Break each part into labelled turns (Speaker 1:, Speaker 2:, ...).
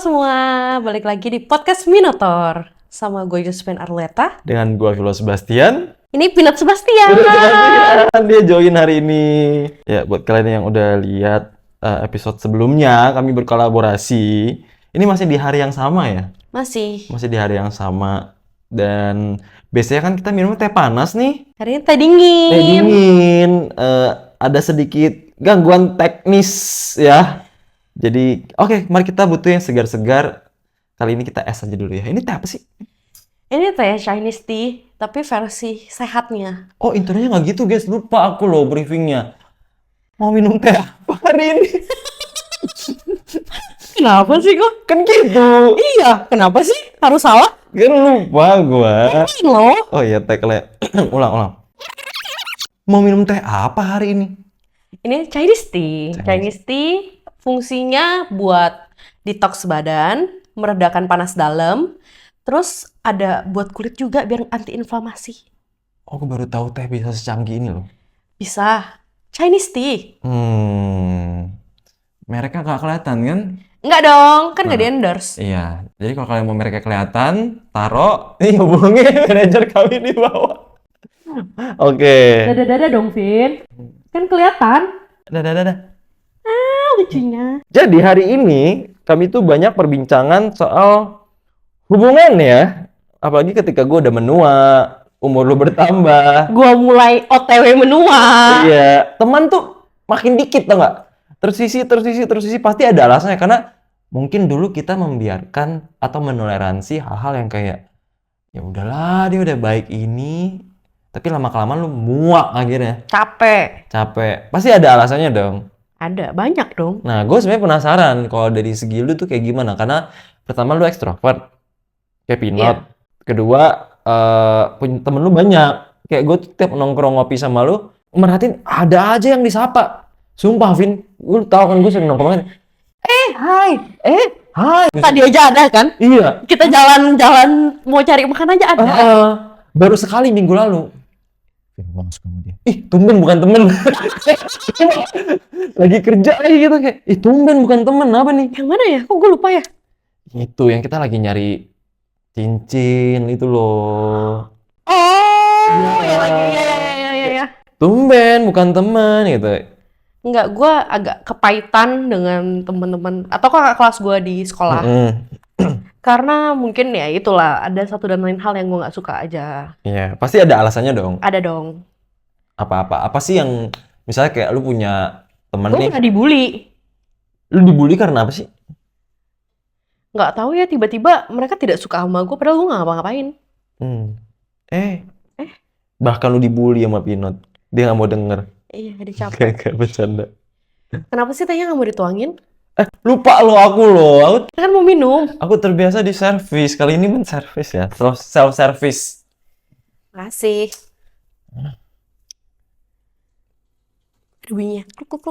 Speaker 1: semua, balik lagi di podcast Minotaur sama gue Josephine Arleta.
Speaker 2: Dengan gua Vilo Sebastian.
Speaker 1: Ini Pinot Sebastian.
Speaker 2: Dia join hari ini. Ya, buat kalian yang udah lihat episode sebelumnya, kami berkolaborasi. Ini masih di hari yang sama ya?
Speaker 1: Masih
Speaker 2: Masih di hari yang sama. Dan biasanya kan kita minum teh panas nih.
Speaker 1: hari ini teh dingin.
Speaker 2: Teh dingin. Ada sedikit gangguan teknis ya. Jadi, oke, mari kita butuh yang segar-segar. Kali ini kita es aja dulu ya. Ini teh apa sih?
Speaker 1: Ini teh Chinese tea, tapi versi sehatnya.
Speaker 2: Oh, intronya nggak gitu, guys. Lupa aku loh briefingnya. Mau minum teh apa hari ini?
Speaker 1: Kenapa sih kok?
Speaker 2: Kan gitu.
Speaker 1: Iya, kenapa sih? Harus salah?
Speaker 2: Kan lupa gua.
Speaker 1: Loh.
Speaker 2: Oh iya, teh ulang. Mau minum teh apa hari ini?
Speaker 1: Ini Chinese tea. Chinese tea fungsinya buat detox badan, meredakan panas dalam, terus ada buat kulit juga biar anti-inflamasi.
Speaker 2: Oh, aku baru tahu teh bisa secanggih ini loh.
Speaker 1: Bisa. Chinese tea.
Speaker 2: Mereknya nggak kelihatan kan?
Speaker 1: Enggak dong, kan nggak di-endorse.
Speaker 2: Iya, jadi kalau kalian mau mereknya kelihatan, taruh, hubungi manajer kami di bawah. Oke.
Speaker 1: Dada-dada dong, Vin. Kan kelihatan.
Speaker 2: Dadah.
Speaker 1: Lucunya.
Speaker 2: Jadi hari ini kami tuh banyak perbincangan soal hubungan ya. Apalagi ketika gue udah menua, umur lu bertambah.
Speaker 1: Gua mulai OTW menua.
Speaker 2: Iya, teman tuh makin dikit tau nggak? Tersisi, pasti ada alasannya. Karena mungkin dulu kita membiarkan atau menoleransi hal-hal yang kayak, ya udahlah dia udah baik ini, tapi lama-kelamaan lu muak akhirnya.
Speaker 1: Capek.
Speaker 2: Pasti ada alasannya dong.
Speaker 1: Ada, banyak dong.
Speaker 2: Nah, gue sebenarnya penasaran kalau dari segi lu tuh kayak gimana. Karena pertama lu ekstrovert, kayak Pinot.
Speaker 1: Iya.
Speaker 2: Kedua, punya temen lu banyak. Kayak gue tuh tiap nongkrong ngopi sama lu, merhatiin ada aja yang disapa. Sumpah, Vin. Lu tau kan gue sering nongkrong kan. Hai.
Speaker 1: Tadi aja ada kan?
Speaker 2: Iya.
Speaker 1: Kita jalan-jalan mau cari makan aja ada.
Speaker 2: Baru sekali minggu lalu. Langsung sama dia. Ih, tumben bukan temen. Lagi kerja aja gitu kayak. Ih, tumben bukan temen. Apa nih?
Speaker 1: Yang mana ya? Kok gue lupa ya?
Speaker 2: Itu yang kita lagi nyari cincin itu loh.
Speaker 1: Oh,
Speaker 2: Iya.
Speaker 1: ya lagi. Ya.
Speaker 2: Tumben bukan temen gitu.
Speaker 1: Enggak, gue agak kepahitan dengan teman-teman atau kakak kelas gue di sekolah. Karena mungkin ya itulah, ada satu dan lain hal yang gue nggak suka aja.
Speaker 2: Iya, pasti ada alasannya dong.
Speaker 1: Ada dong.
Speaker 2: Apa sih yang misalnya kayak lu punya temen
Speaker 1: Gue
Speaker 2: nih,
Speaker 1: pernah dibully.
Speaker 2: lu dibully karena apa sih?
Speaker 1: Nggak tahu ya, tiba-tiba mereka tidak suka sama gue, padahal gue nggak ngapa-ngapain.
Speaker 2: Bahkan lu dibully sama Pinot, dia nggak mau denger.
Speaker 1: Iya, dia capek.
Speaker 2: Kayak bercanda.
Speaker 1: Kenapa sih tehnya nggak mau dituangin?
Speaker 2: Lupa lo aku
Speaker 1: Kan mau minum.
Speaker 2: terbiasa di servis. Kali ini servis ya, self service.
Speaker 1: Makasih. Ada bunyinya. Kluk.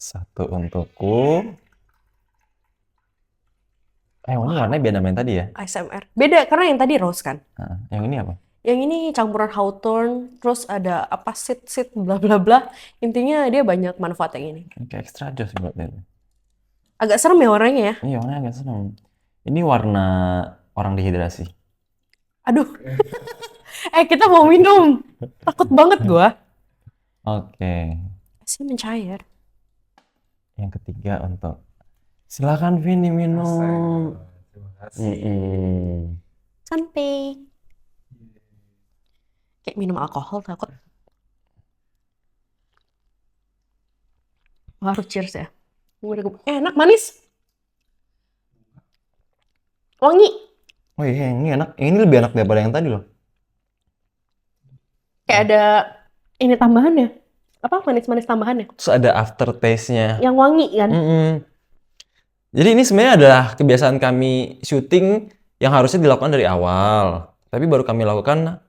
Speaker 2: Satu untukku. Ini warnanya beda sama yang tadi ya?
Speaker 1: ASMR. Beda, karena yang tadi rose kan.
Speaker 2: Yang ini apa?
Speaker 1: Yang ini campuran Hawthorne, terus ada apa sit bla bla bla. Intinya dia banyak manfaat yang ini.
Speaker 2: Kayak extra joss buat dia.
Speaker 1: Agak serem ya warnanya ya.
Speaker 2: Iya, warnanya agak seneng. Ini warna orang dehidrasi.
Speaker 1: Aduh. Kita mau minum. Takut banget gua.
Speaker 2: Oke.
Speaker 1: Esnya mencair.
Speaker 2: Yang ketiga untuk silakan Vin diminum.
Speaker 3: Terima kasih.
Speaker 1: Santai. Kayak minum alkohol takut. Harus cheers ya. Enak, manis. Wangi.
Speaker 2: Oh iya, yang ini enak. Yang ini lebih enak daripada yang tadi loh.
Speaker 1: Kayak ada ini tambahannya. Apa manis-manis tambahannya?
Speaker 2: Terus ada aftertaste-nya.
Speaker 1: Yang wangi kan?
Speaker 2: Jadi ini sebenarnya adalah kebiasaan kami syuting yang harusnya dilakukan dari awal. Tapi baru kami lakukan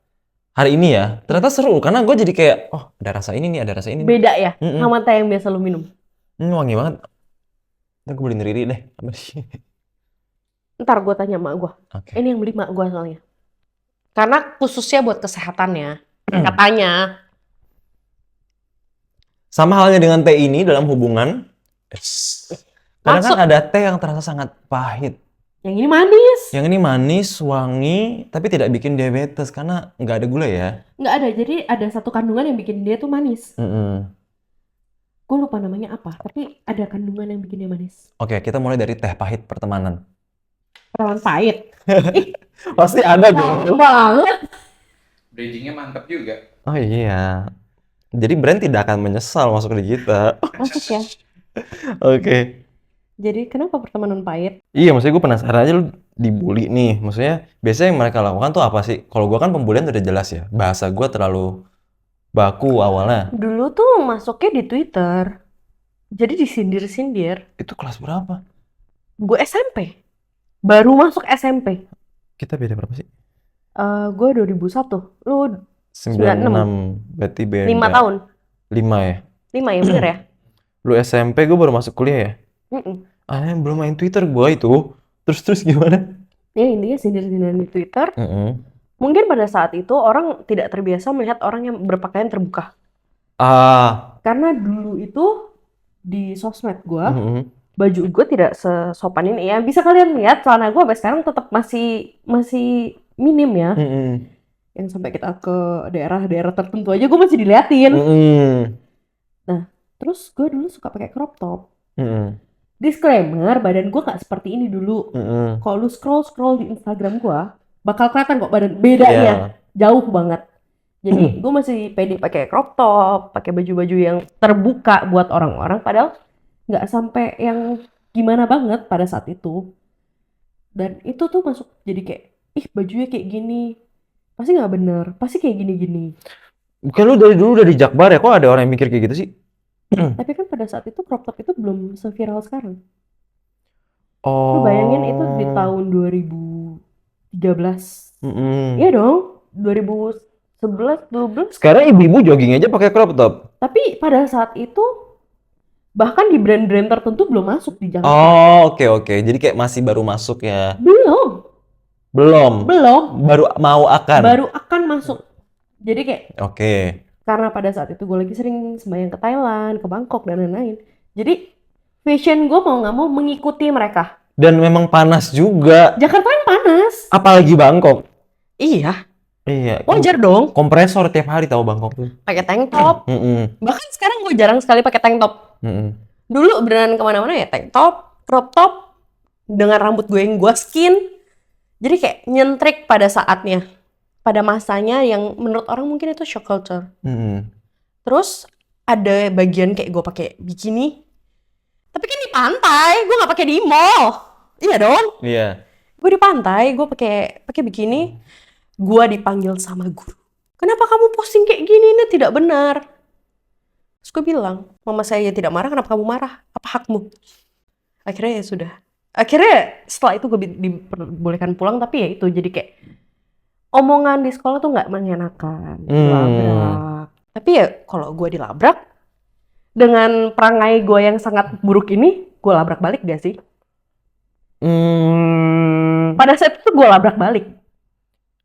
Speaker 2: hari ini ya. Ternyata seru karena gue jadi kayak, oh ada rasa ini nih, ada rasa ini nih.
Speaker 1: Beda ya sama teh yang biasa lu minum.
Speaker 2: Wangi banget. Ntar gue beliin Riri deh.
Speaker 1: Ntar gue tanya emak gue.
Speaker 2: Oke.
Speaker 1: Ini yang beli emak gue soalnya. Karena khususnya buat kesehatannya. Katanya.
Speaker 2: Sama halnya dengan teh ini dalam hubungan. Kadang kan
Speaker 1: Masuk.
Speaker 2: ada teh yang terasa sangat pahit.
Speaker 1: Yang ini manis.
Speaker 2: Yang ini manis, wangi, tapi tidak bikin diabetes karena nggak ada gula ya.
Speaker 1: Nggak ada, jadi ada satu kandungan yang bikin dia tuh manis. Gue lupa namanya apa, tapi ada kandungan yang bikin dia manis.
Speaker 2: Oke, kita mulai dari teh pahit pertemanan.
Speaker 1: Perawan pahit.
Speaker 2: Pasti ada
Speaker 1: Tahu
Speaker 2: dong.
Speaker 1: banget.
Speaker 3: Bridgingnya mantap juga.
Speaker 2: Oh iya. Jadi brand tidak akan menyesal masuk di kita.
Speaker 1: Masuk ya.
Speaker 2: Oke.
Speaker 1: Jadi kenapa pertemanan pahit?
Speaker 2: Iya, maksudnya gue penasaran aja lu dibully nih. Maksudnya biasanya yang mereka lakukan tuh apa sih? Kalau gue kan pembulian udah jelas ya. Bahasa gue terlalu baku awalnya.
Speaker 1: Dulu tuh masuknya di Twitter. Jadi disindir-sindir.
Speaker 2: Itu kelas berapa?
Speaker 1: Gue SMP. Baru masuk SMP.
Speaker 2: Kita beda berapa sih?
Speaker 1: Gue 2001. Lu
Speaker 2: 96. Berarti beda.
Speaker 1: 5 tahun.
Speaker 2: 5 ya?
Speaker 1: 5 ya, bener ya?
Speaker 2: Lu SMP, gue baru masuk kuliah ya? Belum main Twitter gue itu. Terus gimana?
Speaker 1: Ya intinya sindir-sindiran di Twitter. Mungkin pada saat itu orang tidak terbiasa melihat orang yang berpakaian terbuka. Karena dulu itu di sosmed gue, baju gue tidak sesopan ini. Ya bisa kalian lihat celana gue sampai sekarang tetap masih minim ya. Yang sampai kita ke daerah-daerah tertentu aja gue masih diliatin. Nah, terus gue dulu suka pakai crop top. Disclaimer, badan gue gak seperti ini dulu. Kalau lu scroll di Instagram gue, bakal kelihatan kok badan bedanya. Jauh banget. Jadi gue masih pede pakai crop top, pakai baju-baju yang terbuka buat orang-orang, padahal nggak sampai yang gimana banget pada saat itu. Dan itu tuh masuk jadi kayak, ih bajunya kayak gini, pasti nggak bener, pasti kayak gini-gini.
Speaker 2: Bukan lu dari dulu udah di Jakbar ya? Kok ada orang yang mikir kayak gitu sih?
Speaker 1: Tapi kan pada saat itu crop top itu belum seviral sekarang. Lu bayangin itu di tahun 2013. Iya dong, 2011, 12.
Speaker 2: Sekarang ibu-ibu jogging aja pakai crop top.
Speaker 1: Tapi pada saat itu bahkan di brand-brand tertentu belum masuk di Jakarta.
Speaker 2: Oke. Jadi kayak masih baru masuk ya? Belum. Baru akan
Speaker 1: masuk. Jadi kayak karena pada saat itu gue lagi sering sembahyang ke Thailand, ke Bangkok dan lain-lain. Jadi fashion gue mau nggak mau mengikuti mereka.
Speaker 2: Dan memang panas juga.
Speaker 1: Jakarta yang panas.
Speaker 2: Apalagi Bangkok.
Speaker 1: Iya.
Speaker 2: Iya.
Speaker 1: Wajar dong.
Speaker 2: Kompresor tiap hari tahu Bangkok tuh.
Speaker 1: Pakai tank top. Bahkan sekarang gue jarang sekali pakai tank top. Dulu beneran kemana-mana ya tank top, crop top, dengan rambut gue yang gue skin. Jadi kayak nyentrik pada saatnya. Pada masanya yang menurut orang mungkin itu shock culture. Terus ada bagian kayak gue pakai bikini. Tapi kan di pantai, gue nggak pakai di mall. Iya dong.
Speaker 2: Iya.
Speaker 1: Gue di pantai, gue pakai bikini. Gue dipanggil sama guru. Kenapa kamu posting kayak gini? Ini tidak benar. Terus gue bilang, mama saya tidak marah, kenapa kamu marah? Apa hakmu? Akhirnya ya sudah. Akhirnya setelah itu gue dibolehkan pulang, tapi ya itu jadi kayak omongan di sekolah tuh nggak mengenakan, dilabrak. Tapi ya kalau gue dilabrak, dengan perangai gue yang sangat buruk ini, gue labrak balik gak sih? Pada saat itu gue labrak balik.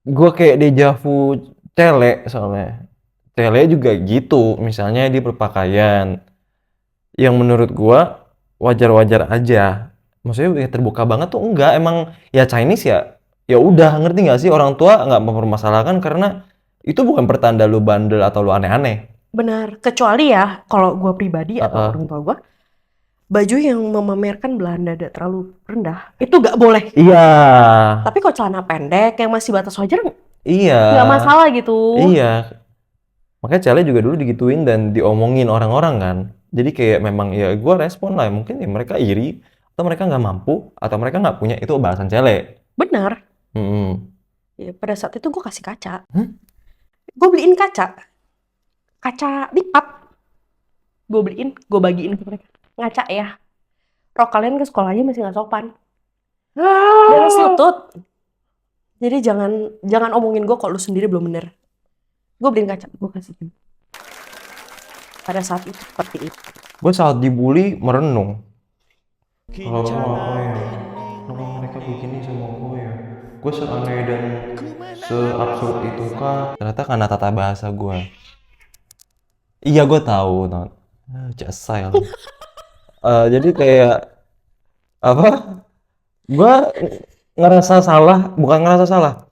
Speaker 2: Gue kayak dejavu Cele soalnya. Cele juga gitu, misalnya dia berpakaian yang menurut gue wajar-wajar aja. Maksudnya ya terbuka banget tuh enggak, emang ya Chinese ya udah, ngerti nggak sih, orang tua nggak mempermasalahkan karena itu bukan pertanda lu bandel atau lu aneh-aneh.
Speaker 1: Benar, kecuali ya kalau gue pribadi atau orang tua gue, baju yang memamerkan belahan dada terlalu rendah itu nggak boleh.
Speaker 2: Iya.
Speaker 1: Tapi kalau celana pendek yang masih batas wajar,
Speaker 2: iya,
Speaker 1: nggak masalah gitu.
Speaker 2: Iya. Makanya Cele juga dulu digituin dan diomongin orang-orang kan. Jadi kayak memang ya gue respon lah, mungkin ya mereka iri atau mereka nggak mampu atau mereka nggak punya, itu bahasan Cele.
Speaker 1: Benar. Ya, pada saat itu gue kasih kaca. Gue beliin kaca lipat. Gue beliin, gue bagiin ke mereka. Ngaca ya. Rok kalian ke sekolahnya masih nggak sopan. Dari lutut. Jadi jangan omongin gue kalau lu sendiri belum bener. Gue beliin kaca, gue kasihin. Pada saat itu seperti itu.
Speaker 2: Gue saat dibully merenung. Kalau mereka begini sama gue ya. Gue seaneh dan seabsurd itu kah? Ternyata karena tata bahasa gue. Iya gue tahu, Not. Jasa. Jadi kayak apa? Gua ngerasa salah, bukan ngerasa salah.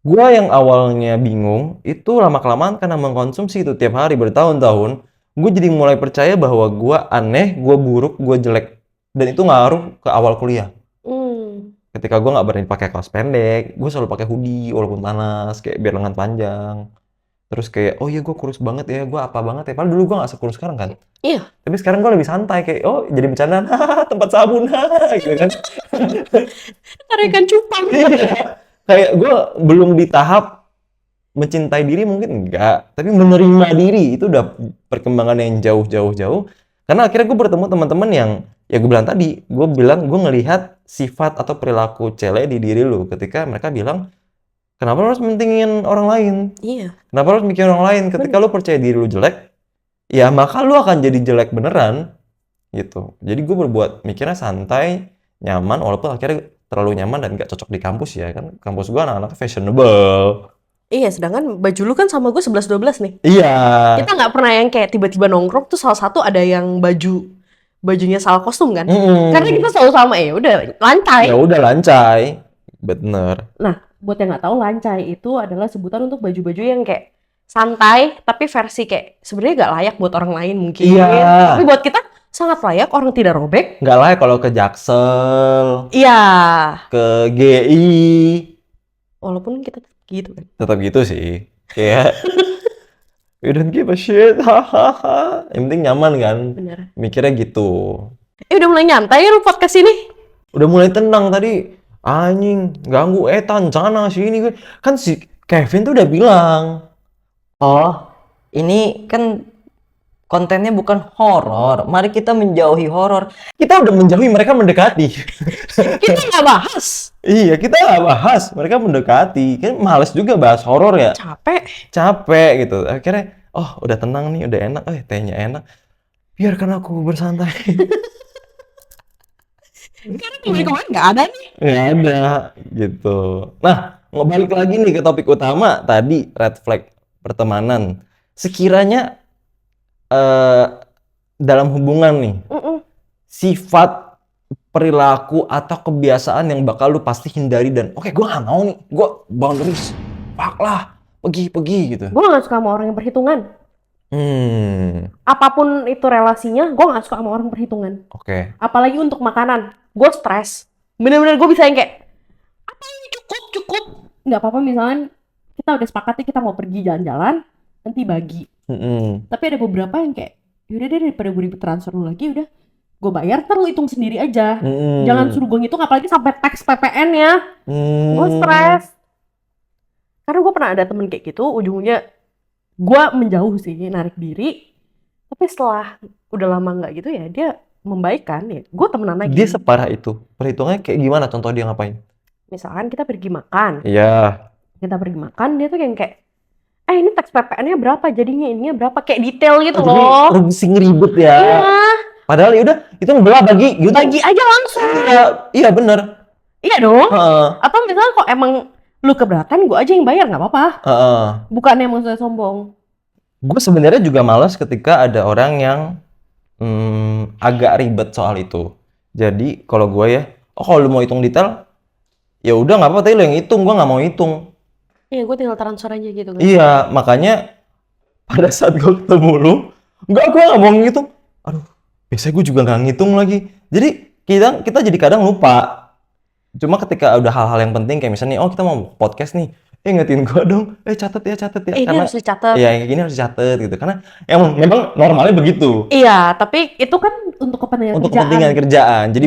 Speaker 2: Gua yang awalnya bingung, itu lama-kelamaan karena mengkonsumsi itu tiap hari bertahun-tahun, gue jadi mulai percaya bahwa gua aneh, gua buruk, gua jelek. Dan itu ngaruh ke awal kuliah.
Speaker 1: Hmm.
Speaker 2: Ketika gua nggak berani pakai kaos pendek, gue selalu pakai hoodie walaupun panas, kayak biar lengan panjang. Terus kayak, oh iya gue kurus banget ya, gue apa banget ya. Padahal dulu gue nggak sekurus sekarang kan.
Speaker 1: Iya.
Speaker 2: Tapi sekarang gue lebih santai, kayak, oh jadi bercandaan, hahaha tempat sabun, hahaha gitu kan.
Speaker 1: Tarikan cupang.
Speaker 2: Kayak gue belum di tahap mencintai diri mungkin enggak, tapi menerima diri itu udah perkembangan yang jauh. Karena akhirnya gue bertemu teman-teman yang ya gue bilang tadi, gue bilang gue ngelihat sifat atau perilaku cele di diri lu ketika mereka bilang, kenapa lu harus mentingin orang lain?
Speaker 1: Iya.
Speaker 2: Kenapa lu harus mikirin orang lain? Ketika lu percaya diri lu jelek, ya maka lu akan jadi jelek beneran gitu. Jadi gue berbuat mikirnya santai, nyaman, walaupun akhirnya terlalu nyaman dan gak cocok di kampus ya kan. Kampus gue anak-anaknya fashionable.
Speaker 1: Iya, sedangkan baju lu kan sama gue 11-12 nih.
Speaker 2: Iya.
Speaker 1: Kita nggak pernah yang kayak tiba-tiba nongkrong tuh salah satu ada yang bajunya salah kostum kan. Karena kita selalu sama, ya udah lantai.
Speaker 2: Ya udah lancai. Bener.
Speaker 1: Nah, buat yang nggak tahu, lancai itu adalah sebutan untuk baju-baju yang kayak santai, tapi versi kayak sebenarnya nggak layak buat orang lain mungkin.
Speaker 2: Iya.
Speaker 1: Tapi buat kita sangat layak, orang tidak robek.
Speaker 2: Nggak lah kalau ke Jaksel,
Speaker 1: Iya.
Speaker 2: ke GI,
Speaker 1: Walaupun kita gitu kan.
Speaker 2: tetap gitu sih. Kayak we don't give a shit, hahaha. Yang penting nyaman kan.
Speaker 1: Bener.
Speaker 2: Mikirnya gitu.
Speaker 1: Udah mulai nyantai ya lu podcast ini?
Speaker 2: Udah mulai tenang tadi. Anjing, ganggu Ethan sana sini kan si Kevin tuh udah bilang.
Speaker 4: Oh, ini kan kontennya bukan horor. Mari kita menjauhi horor.
Speaker 2: Kita udah menjauhi, mereka mendekati.
Speaker 1: Kita nggak bahas.
Speaker 2: Iya, kita nggak bahas, mereka mendekati. Kan males juga bahas horor ya.
Speaker 1: Capek.
Speaker 2: Gitu. Akhirnya, oh udah tenang nih, udah enak. Tehnya enak. Biarkan aku bersantai.
Speaker 1: Karena kemarin nggak ada nih.
Speaker 2: Nggak ada, gitu. Nah, balik lagi nih ke topik utama tadi, red flag pertemanan. Sekiranya dalam hubungan nih, sifat, perilaku, atau kebiasaan yang bakal lu pasti hindari dan oke, gue nggak mau nih, gue boundaries, fuck lah, pergi gitu.
Speaker 1: Gue nggak suka sama orang yang perhitungan. Apapun itu relasinya, gue nggak suka sama orang perhitungan.
Speaker 2: Oke.
Speaker 1: Apalagi untuk makanan, gue stres. Bener-bener gue bisa yang kayak, apa ini cukup. Nggak apa-apa misalnya kita udah sepakat nih kita mau pergi jalan-jalan, nanti bagi. Tapi ada beberapa yang kayak, yaudah deh daripada gue ribet transfer lu lagi, udah gue bayar, ntar lu hitung sendiri aja. Jangan suruh gue ngitung, apalagi sampai teks PPN-nya. Gue stres. Karena gue pernah ada temen kayak gitu, ujungnya gue menjauh sih, narik diri. Tapi setelah udah lama nggak gitu ya, dia membaikkan ya. Gue temenan lagi.
Speaker 2: Dia separah itu. Perhitungannya kayak gimana? Contoh dia ngapain?
Speaker 1: Misalkan kita pergi makan.
Speaker 2: Iya.
Speaker 1: Kita pergi makan, dia tuh yang kayak, ini teks PPN-nya berapa, jadinya ininya berapa, kayak detail gitu loh.
Speaker 2: Jadi pusing ribet ya.
Speaker 1: Iya.
Speaker 2: Padahal yaudah, itu belah bagi gitu.
Speaker 1: Bagi aja langsung.
Speaker 2: Iya bener.
Speaker 1: Iya dong.
Speaker 2: Heeh.
Speaker 1: Atau misalnya kok emang lu keberatan, gue aja yang bayar, nggak apa-apa. Bukannya maksudnya sombong.
Speaker 2: Gue sebenarnya juga malas ketika ada orang yang agak ribet soal itu. Jadi kalau gue ya, kalau lu mau hitung detail, ya udah nggak apa-apa, tapi lu yang hitung, gue nggak mau hitung.
Speaker 1: Iya, gue tinggal transfer aja gitu kan.
Speaker 2: Iya, makanya pada saat gue ketemu lu, gue nggak mau ngitung. Aduh, biasanya gue juga nggak ngitung lagi. Jadi kita jadi kadang lupa. Cuma ketika udah hal-hal yang penting kayak misalnya, oh kita mau podcast nih, ingetin gue dong, catet ya.
Speaker 1: Ini
Speaker 2: Karena
Speaker 1: harus dicatat.
Speaker 2: ya kayak gini harus dicatat gitu. Karena memang normalnya begitu.
Speaker 1: Iya, tapi itu kan untuk kepentingan
Speaker 2: Untuk
Speaker 1: kerjaan.
Speaker 2: kepentingan kerjaan, jadi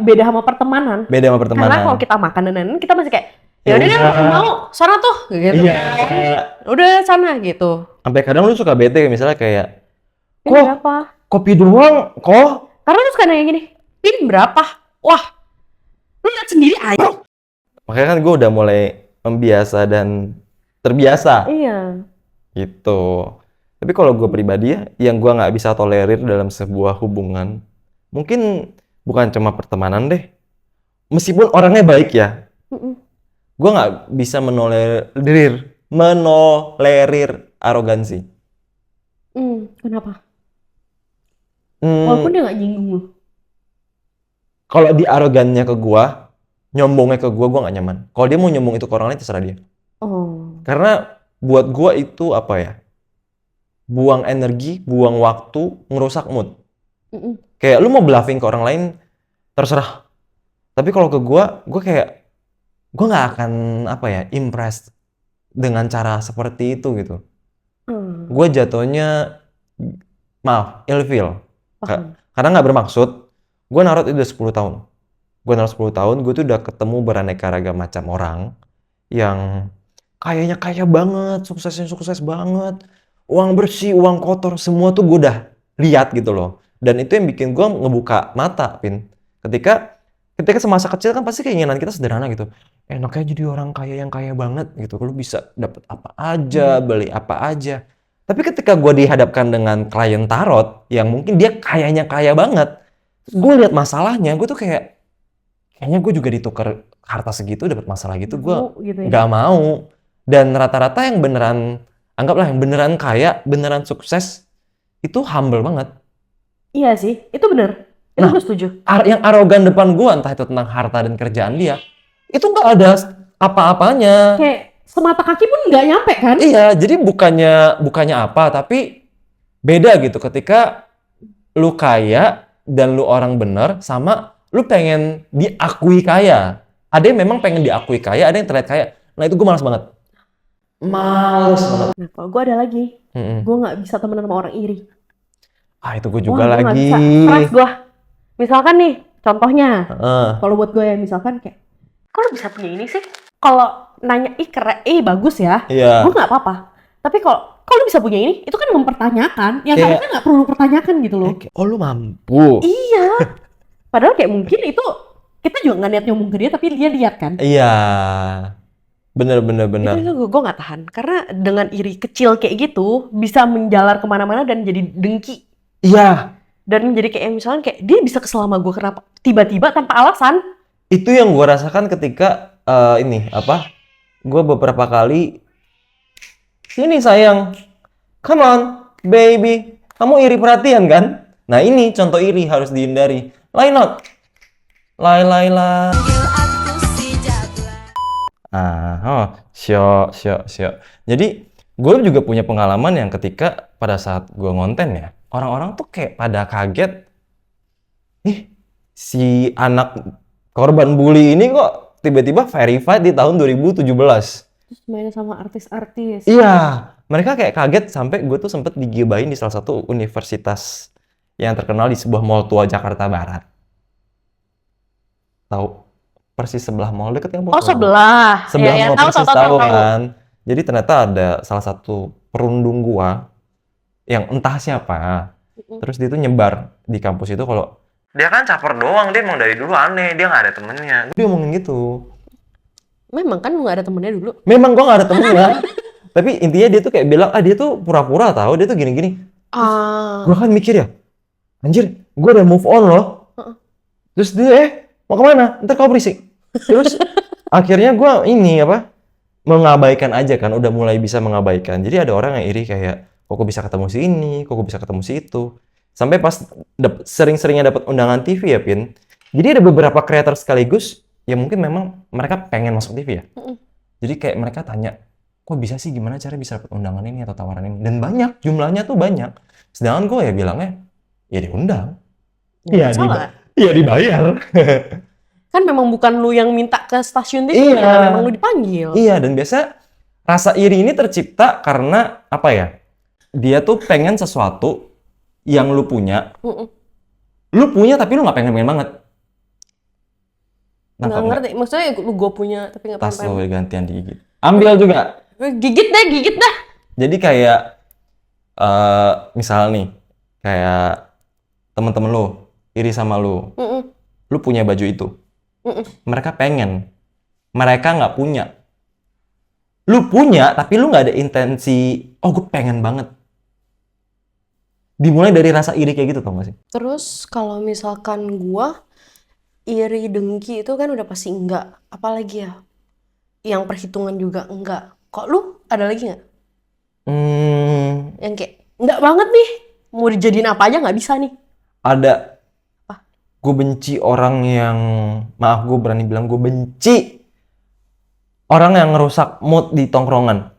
Speaker 1: Beda sama pertemanan.
Speaker 2: beda sama pertemanan.
Speaker 1: Karena kalau kita makan dan lain-lain, kita masih kayak,
Speaker 2: Ya
Speaker 1: ya udah deh,
Speaker 2: udah.
Speaker 1: mau sana tuh, gitu.
Speaker 2: Iya.
Speaker 1: Udah sana gitu.
Speaker 2: Sampai kadang lu suka bete misalnya kayak,
Speaker 1: Ini
Speaker 2: kok
Speaker 1: berapa?
Speaker 2: kopi doang, kok?
Speaker 1: Karena terus kadang yang gini, ini berapa? Wah, lu lihat sendiri aja.
Speaker 2: Makanya kan gue udah mulai membiasa dan terbiasa
Speaker 1: Iya.
Speaker 2: gitu. Tapi kalau gue pribadi ya, yang gue nggak bisa tolerir dalam sebuah hubungan, mungkin bukan cuma pertemanan deh. Meskipun orangnya baik ya, gue nggak bisa menolerir arogansi.
Speaker 1: Kenapa? Walaupun dia nggak nyinggung lu.
Speaker 2: Kalau di arogannya ke gua, nyombongnya ke gua nggak nyaman. Kalau dia mau nyombong itu ke orang lain, terserah dia.
Speaker 1: Oh.
Speaker 2: Karena buat gua itu apa ya? Buang energi, buang waktu, ngerusak mood.
Speaker 1: Mm-mm.
Speaker 2: Kayak lu mau bluffing ke orang lain, terserah. Tapi kalau ke gua kayak gua nggak akan apa ya, impressed dengan cara seperti itu gitu.
Speaker 1: Hmm,
Speaker 2: Gua jatuhnya maaf, ilfeel.
Speaker 1: paham.
Speaker 2: Karena nggak bermaksud. Gua naruh itu udah 10 tahun. Gua naruh 10 tahun, gue tuh udah ketemu beraneka ragam macam orang yang kayaknya kaya banget, suksesnya sukses banget, uang bersih, uang kotor, semua tuh gue udah lihat gitu loh. Dan itu yang bikin gue ngebuka mata, Pin. Ketika semasa kecil kan pasti keinginan kita sederhana gitu. Enaknya jadi orang kaya yang kaya banget gitu. Lu bisa dapet apa aja, beli apa aja. Tapi ketika gue dihadapkan dengan klien tarot yang mungkin dia kayaknya kaya banget, gue lihat masalahnya, gue tuh kayaknya gue juga ditukar harta segitu dapat masalah gitu, gue
Speaker 1: Mau gitu ya.
Speaker 2: nggak mau. Dan rata-rata yang beneran, anggaplah yang beneran kaya, beneran sukses, itu humble banget.
Speaker 1: Iya sih, itu bener. Itu
Speaker 2: Nah,
Speaker 1: gue setuju.
Speaker 2: Yang arogan depan gue, entah itu tentang harta dan kerjaan dia, itu nggak ada apa-apanya.
Speaker 1: Kayak semata kaki pun nggak nyampe kan?
Speaker 2: Iya, jadi bukannya apa, tapi beda gitu ketika lu kaya dan lu orang bener sama lu pengen diakui kaya. Ada yang memang pengen diakui kaya, ada yang terlihat kaya. Nah itu gue malas banget. Males banget.
Speaker 1: Nah, kalau gue ada lagi,
Speaker 2: Mm-mm.
Speaker 1: gue nggak bisa temenan sama orang iri.
Speaker 2: Itu gue
Speaker 1: Wah,
Speaker 2: juga
Speaker 1: gue nggak
Speaker 2: lagi.
Speaker 1: bisa. Stres gue. Misalkan nih, contohnya,
Speaker 2: Heeh.
Speaker 1: kalau buat gue ya misalkan kayak, kok lu bisa punya ini sih? Kalau nanya, keren, bagus ya,
Speaker 2: Iya.
Speaker 1: gue nggak apa-apa. Tapi kalau lu bisa punya ini, itu kan mempertanyakan. Yang
Speaker 2: Kayak-
Speaker 1: harusnya nggak perlu pertanyakan gitu loh.
Speaker 2: Oh lu mampu.
Speaker 1: Iya. Padahal kayak mungkin itu, kita juga nggak niat nyombong ke dia, tapi dia lihat kan.
Speaker 2: Iya. Bener.
Speaker 1: Itu gue nggak tahan. Karena dengan iri kecil kayak gitu, bisa menjalar kemana-mana dan jadi dengki.
Speaker 2: Iya.
Speaker 1: Dan jadi kayak misalnya kayak, dia bisa kesel sama gue kenapa? Tiba-tiba tanpa alasan.
Speaker 2: Itu yang gue rasakan ketika gue beberapa kali sini sayang, come on baby, kamu iri perhatian kan? Nah ini contoh iri harus dihindari. Lain. Syok. Jadi gue juga punya pengalaman yang ketika pada saat gue ngonten ya, orang-orang tuh kayak pada kaget, si anak korban bully ini kok tiba-tiba verified di tahun 2017.
Speaker 1: Terus mainnya sama artis-artis.
Speaker 2: Iya, mereka kayak kaget sampai gue tuh sempet digibahin di salah satu universitas yang terkenal di sebuah mall tua Jakarta Barat. Tahu? Persis sebelah mall deket yang
Speaker 1: Oh, sebelah.
Speaker 2: Sebelah
Speaker 1: Ya,
Speaker 2: mall
Speaker 1: tahu,
Speaker 2: persis
Speaker 1: tahu,
Speaker 2: tahu
Speaker 1: tahu.
Speaker 2: kan. Jadi ternyata ada salah satu perundung gua yang entah siapa. Terus dia tuh nyebar di kampus itu kalau dia kan caper doang, dia emang dari dulu aneh, dia nggak ada temennya. Dia ngomongin gitu.
Speaker 1: Memang kan lu nggak ada temennya dulu.
Speaker 2: Memang gua nggak ada temennya. Tapi intinya dia tuh kayak bilang, dia tuh pura-pura tahu, dia tuh gini-gini. Gua kan mikir ya, anjir, gua udah move on loh. Terus dia, mau kemana? Ntar kau berisik. Terus akhirnya gua mengabaikan aja kan, udah mulai bisa mengabaikan. Jadi ada orang yang iri kayak, kok bisa ketemu si ini, kok bisa ketemu si itu. Sampai pas sering-seringnya dapat undangan TV ya, Pin. Jadi ada beberapa kreator sekaligus yang mungkin memang mereka pengen masuk TV ya. Jadi kayak mereka tanya, kok bisa sih, gimana cara bisa dapat undangan ini atau tawaran ini? Dan banyak, jumlahnya tuh banyak. Sedangkan gue ya bilangnya, ya diundang.
Speaker 1: Ya, salah.
Speaker 2: Iya dibayar.
Speaker 1: Kan memang bukan lu yang minta ke stasiun TV,
Speaker 2: Iya.
Speaker 1: ya, memang lu dipanggil.
Speaker 2: Iya, dan biasa rasa iri ini tercipta karena apa ya? Dia tuh pengen sesuatu yang lu punya. Lu punya tapi lu nggak pengen banget.
Speaker 1: Nggak ngerti, maksudnya gue punya tapi nggak
Speaker 2: Tas
Speaker 1: pengen.
Speaker 2: lo gantian digigit. Ambil juga.
Speaker 1: Gigit dah.
Speaker 2: Jadi kayak misal nih, kayak temen-temen lu iri sama lu. Lu punya baju itu. Mereka pengen. Mereka nggak punya. Lu punya, tapi lu nggak ada intensi, gue pengen banget. Dimulai dari rasa iri kayak gitu, tau gak sih?
Speaker 1: Terus kalau misalkan gua iri dengki itu kan udah pasti enggak. Apalagi ya? Yang perhitungan juga enggak. Kok lu ada lagi nggak? Yang kayak enggak banget nih. Mau dijadiin apa aja nggak bisa nih.
Speaker 2: Ada.
Speaker 1: Apa?
Speaker 2: Gue benci orang yang, maaf gue berani bilang, gue benci orang yang ngerusak mood di tongkrongan.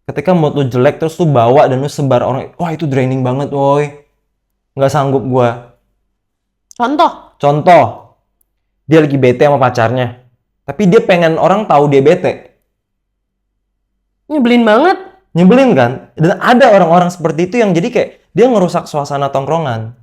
Speaker 2: Ketika mood lu jelek terus lu bawa dan lu sebar orang, wah itu draining banget woy. Nggak sanggup gue. Contoh, dia lagi bete sama pacarnya. Tapi dia pengen orang tahu dia bete.
Speaker 1: Nyebelin banget.
Speaker 2: Nyebelin kan? Dan ada orang-orang seperti itu yang jadi kayak dia ngerusak suasana tongkrongan.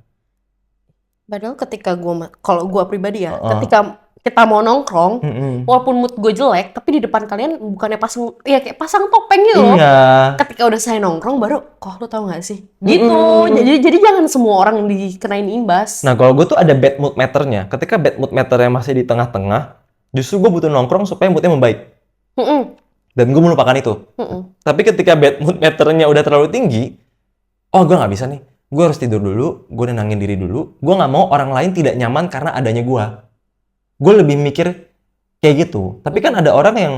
Speaker 1: Padahal ketika kalau gue pribadi ya,
Speaker 2: Heeh.
Speaker 1: ketika kita mau nongkrong,
Speaker 2: Mm-mm.
Speaker 1: walaupun mood gue jelek, tapi di depan kalian bukannya kayak pasang topeng gitu loh.
Speaker 2: Iya.
Speaker 1: Ketika udah saya nongkrong baru, kok lu tahu nggak sih? Gitu. Jadi jangan semua orang dikenain imbas.
Speaker 2: Nah kalau gue tuh ada bad mood meternya. Ketika bad mood meternya masih di tengah-tengah, justru gue butuh nongkrong supaya moodnya membaik.
Speaker 1: Mm-mm.
Speaker 2: Dan gue melupakan itu.
Speaker 1: Mm-mm.
Speaker 2: Tapi ketika bad mood meternya udah terlalu tinggi, oh gue nggak bisa nih. Gue harus tidur dulu, gue nenangin diri dulu. Gue nggak mau orang lain tidak nyaman karena adanya gue. Gue lebih mikir kayak gitu. Tapi kan ada orang yang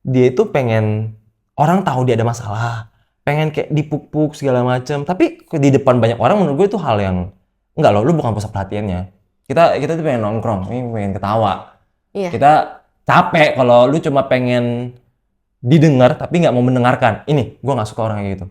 Speaker 2: dia itu pengen orang tahu dia ada masalah, pengen kayak dipuk-puk segala macam. Tapi di depan banyak orang menurut gue itu hal yang enggak loh, lu bukan pusat perhatiannya. Kita tuh pengen nongkrong, ini pengen ketawa.
Speaker 1: Iya.
Speaker 2: Kita capek kalau lu cuma pengen didengar tapi nggak mau mendengarkan. Ini gue nggak suka orang kayak gitu.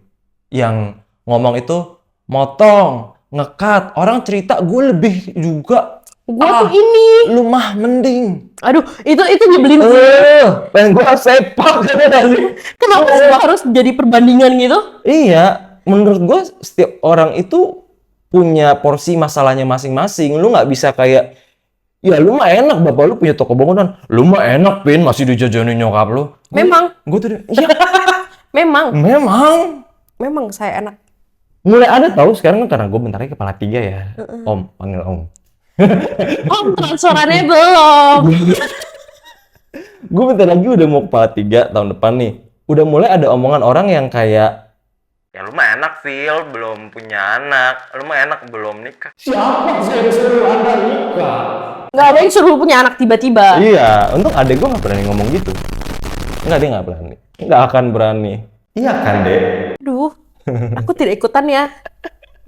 Speaker 2: Yang ngomong itu motong, ngekat, orang cerita gue lebih juga.
Speaker 1: Gue tuh ini.
Speaker 2: Lu mah mending.
Speaker 1: Aduh, itu nyebelin sih.
Speaker 2: Pengen gua sepak kan sih.
Speaker 1: Kenapa semua harus jadi perbandingan gitu?
Speaker 2: Iya, menurut gua setiap orang itu punya porsi masalahnya masing-masing. Lu nggak bisa kayak, ya lu mah enak bapak lu punya toko bangunan. Lu mah enak Pin, masih dijajanin nyokap lu.
Speaker 1: Memang.
Speaker 2: Gua tuh, ya
Speaker 1: Memang saya enak.
Speaker 2: mulai ada tahu sekarang kan karena gua bentar lagi kepala 3 ya. Om, panggil om.
Speaker 1: Om, transferannya belum.
Speaker 2: Gue bentar lagi udah mau kepala 3 tahun depan nih. Udah mulai ada omongan orang yang kayak, ya lu mah enak Phil, belum punya anak. Lu mah enak belum nikah. Siapa sih yang suruh anda nikah?
Speaker 1: Nggak ada yang suruh punya anak tiba-tiba.
Speaker 2: Iya, untung adek gue gak berani ngomong gitu. Enggak, dia gak berani. Nggak akan berani. Iya kan, Dek?
Speaker 1: Aduh, aku tidak ikutan ya.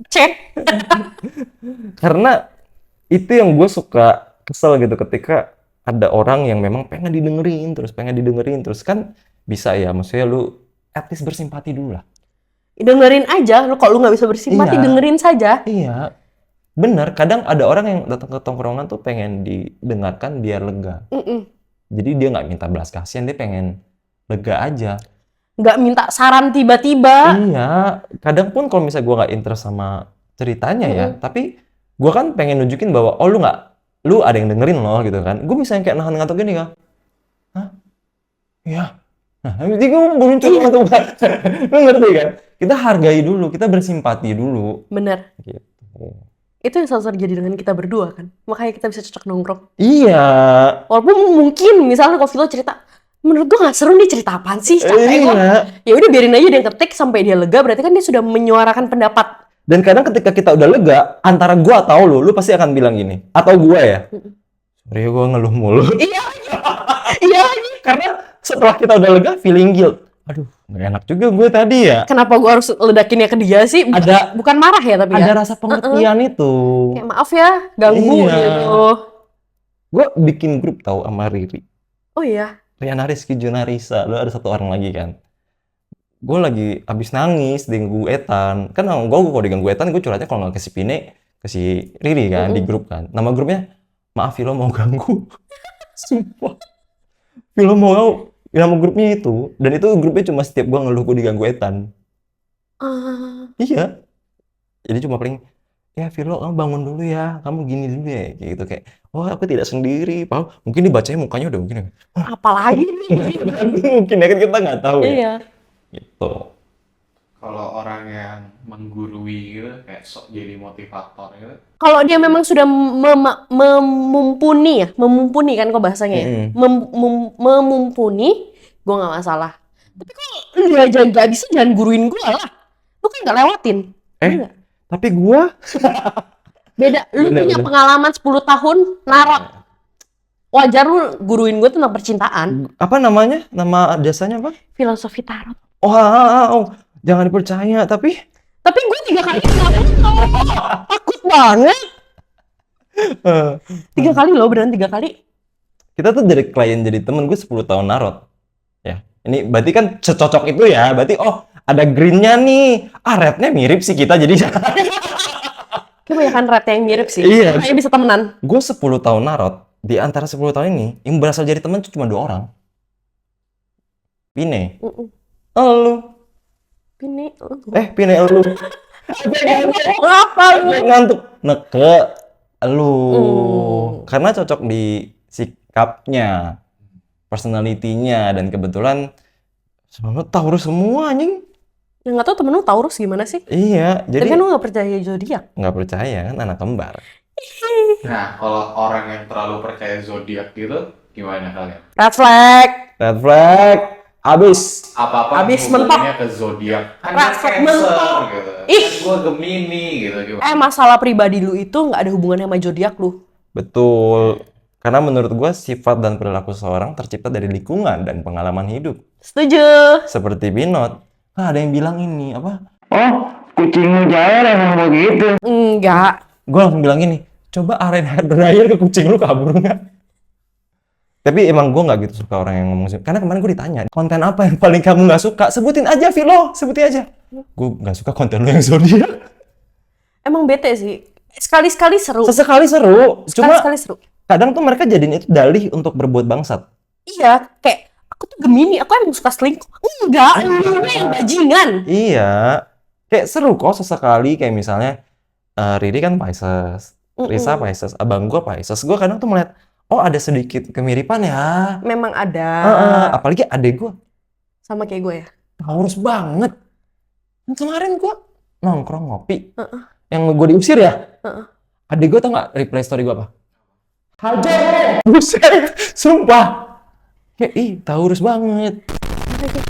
Speaker 1: Cek.
Speaker 2: Karena itu yang gue suka kesel gitu ketika ada orang yang memang pengen didengerin terus kan bisa ya, maksudnya lu at least bersimpati dulu lah.
Speaker 1: Dengerin aja, kalau lu nggak bisa bersimpati,
Speaker 2: Iya.
Speaker 1: dengerin saja.
Speaker 2: Iya, bener. Kadang ada orang yang datang ke tongkrongan tuh pengen didengarkan biar lega.
Speaker 1: Mm-mm.
Speaker 2: Jadi dia nggak minta belas kasihan, dia pengen lega aja.
Speaker 1: Nggak minta saran tiba-tiba.
Speaker 2: Iya, kadang pun kalau misalnya gue nggak interest sama ceritanya ya, tapi gue kan pengen nunjukin bahwa lu ada yang dengerin loh gitu kan. Gue misalnya kayak nahan ngantuk gini kan, hah? Iya. Nah, jadi gue muncul ngantuk. Lu ngerti kan? Kita hargai dulu, kita bersimpati dulu.
Speaker 1: Bener.
Speaker 2: Gitu.
Speaker 1: Itu yang selalu terjadi dengan kita berdua kan. Makanya kita bisa cocok nongkrong.
Speaker 2: Iya.
Speaker 1: Walaupun mungkin misalnya kalau Vilo cerita, menurut gue nggak seru nih, cerita apaan sih? Capek gue.
Speaker 2: Iya.
Speaker 1: Ya udah biarin aja dia ketik sampai dia lega, berarti kan dia sudah menyuarakan pendapat.
Speaker 2: Dan kadang ketika kita udah lega, antara gue atau lu pasti akan bilang gini. Atau gue ya. Sorry gue ngeluh mulu.
Speaker 1: Iya. Iya.
Speaker 2: Karena setelah kita udah lega, feeling guilt. Aduh, nggak enak juga gue tadi ya.
Speaker 1: Kenapa gue harus ledakinnya ke dia sih? Bukan marah ya tapi
Speaker 2: Ada
Speaker 1: ya.
Speaker 2: rasa pengertian itu.
Speaker 1: Kayak maaf ya, ganggu
Speaker 2: Iya.
Speaker 1: gitu.
Speaker 2: Gue bikin grup tahu sama Riri.
Speaker 1: Oh iya.
Speaker 2: Riana Rizky Junarisa. Lu ada satu orang lagi kan. Gue lagi abis nangis diganggu Etan. Kan gue kalau diganggu Etan, gue curhatnya kalau nggak ke si Pine, ke si Riri kan, di grup kan. Nama grupnya, maaf Vilo mau ganggu. Sumpah. Vilo mau, nama grupnya itu. Dan itu grupnya cuma setiap gue ngeluh gue diganggu Etan. Iya. Jadi cuma paling, ya Vilo kamu bangun dulu ya, kamu gini dulu ya. Kayak gitu kayak, oh aku tidak sendiri. Padahal mungkin dibacanya mukanya udah begini.
Speaker 1: Apalagi nih.
Speaker 2: Mungkin ya kan kita nggak tahu ya.
Speaker 1: Iya.
Speaker 2: Gitu.
Speaker 3: Kalau orang yang menggurui gitu, kayak sok jadi motivator gitu.
Speaker 1: Kalau dia memang sudah memumpuni kan kok bahasanya ya. Memumpuni, gue nggak masalah. Tapi kalau lu aja nggak bisa, jangan guruin gue lah. Lu kan nggak lewatin. Iya nggak?
Speaker 2: Tapi gua
Speaker 1: Beda. Lu
Speaker 2: Bener,
Speaker 1: punya
Speaker 2: bener.
Speaker 1: pengalaman 10 tahun narot. Wajar lu guruin gue tentang percintaan.
Speaker 2: apa namanya? Nama jasanya apa?
Speaker 1: Filosofi tarot.
Speaker 2: Oh, jangan dipercaya. Tapi
Speaker 1: Tapi gue 3 kali nggak foto. Takut banget. 3 kali loh, beneran 3 kali.
Speaker 2: Kita tuh dari klien jadi temen, gue 10 tahun narot. Ya, ini berarti kan cocok itu ya. Berarti ada greennya nih. Rednya mirip sih kita jadi.
Speaker 1: Kebanyakan rate yang mirip sih.
Speaker 2: Iya.
Speaker 1: Makanya bisa temenan.
Speaker 2: Gue 10 tahun narot. Di antara 10 tahun ini, yang berasal jadi temen tuh cuma 2 orang. Pine. Elu.
Speaker 1: Ini.
Speaker 2: Pine elu.
Speaker 1: Apa lu?
Speaker 2: Ngantuk. Neke. Elu. Karena cocok di sikapnya, personality-nya, dan kebetulan sebenarnya Taurus semua anjing.
Speaker 1: Yang nggak tahu temen lu Taurus gimana sih?
Speaker 2: Iya,
Speaker 1: Tapi
Speaker 2: jadi
Speaker 1: kan lu nggak percaya zodiak.
Speaker 2: nggak percaya kan anak kembar.
Speaker 3: Nah, kalau orang yang terlalu percaya zodiak gitu, gimana kalian?
Speaker 1: Red flag.
Speaker 2: Red flag, abis.
Speaker 3: Apa-apa
Speaker 1: Habis
Speaker 3: hubungannya ke zodiak. Kan
Speaker 1: Red
Speaker 3: dia
Speaker 1: flag
Speaker 3: Cancer
Speaker 1: mentok.
Speaker 3: gitu.
Speaker 1: Ih.
Speaker 3: Kan gua Gemini gitu gimana?
Speaker 1: Masalah pribadi lu itu nggak ada hubungannya sama zodiak lu.
Speaker 2: Betul. Karena menurut gua sifat dan perilaku seseorang tercipta dari lingkungan dan pengalaman hidup.
Speaker 1: Setuju.
Speaker 2: Seperti Binot. Ada yang bilang ini apa?
Speaker 4: Kucingmu Jael emang begitu.
Speaker 1: Enggak.
Speaker 2: Gue langsung bilang gini, coba arahin hair dryer ke kucing lu kabur nggak? Tapi emang gue nggak gitu suka orang yang ngomong sih. Karena kemarin gue ditanya, konten apa yang paling kamu nggak suka? Sebutin aja, Vilo. Sebutin aja. Gue nggak suka konten lu yang zodiak.
Speaker 1: Emang bete sih. Sekali-sekali seru.
Speaker 2: Sesekali seru. Cuma
Speaker 1: Sekali-sekali seru.
Speaker 2: kadang tuh mereka jadiin itu dalih untuk berbuat bangsat.
Speaker 1: Iya, kayak aku tuh Gemini, aku emang suka selingkuh. Enggak, lu yang bajingan.
Speaker 2: Iya. Kayak seru kok sesekali. Kayak misalnya, Riri kan Pisces. Risa Pisces. Abang gue Pisces. Gue kadang tuh melihat, ada sedikit kemiripan ya.
Speaker 1: Memang ada.
Speaker 2: Apalagi adek gue.
Speaker 1: Sama kayak gue ya.
Speaker 2: Taurus banget. Kemarin gue nongkrong ngopi. Yang gue diusir ya. Adek gue tau gak reply story gue apa? Hajar lo! Buset! Sumpah! Kayak, Taurus banget.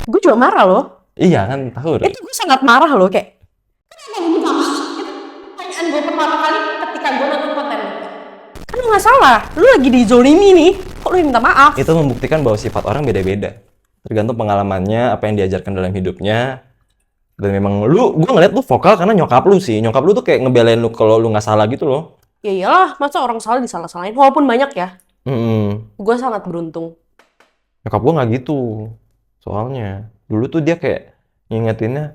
Speaker 1: Gue juga marah loh.
Speaker 2: Iya kan, Taurus.
Speaker 1: Itu gue sangat marah loh, kayak kenapa lu minta maaf? Itu pertanyaan gue pertama kali ketika gue nonton konten lu. Kan lu nggak salah, lu lagi dizolimi nih, kok lu minta maaf?
Speaker 2: Itu membuktikan bahwa sifat orang beda-beda. Tergantung pengalamannya, apa yang diajarkan dalam hidupnya. Dan memang gue ngeliat lu vokal karena nyokap lu sih. Nyokap lu tuh kayak ngebelain lu kalau lu nggak salah gitu loh.
Speaker 1: Ya iyalah, masa orang salah disalah-salahin, walaupun banyak ya.
Speaker 2: Mm-mm.
Speaker 1: Gue sangat beruntung.
Speaker 2: Nyokap gue nggak gitu. Soalnya, dulu tuh dia kayak ngingetinnya,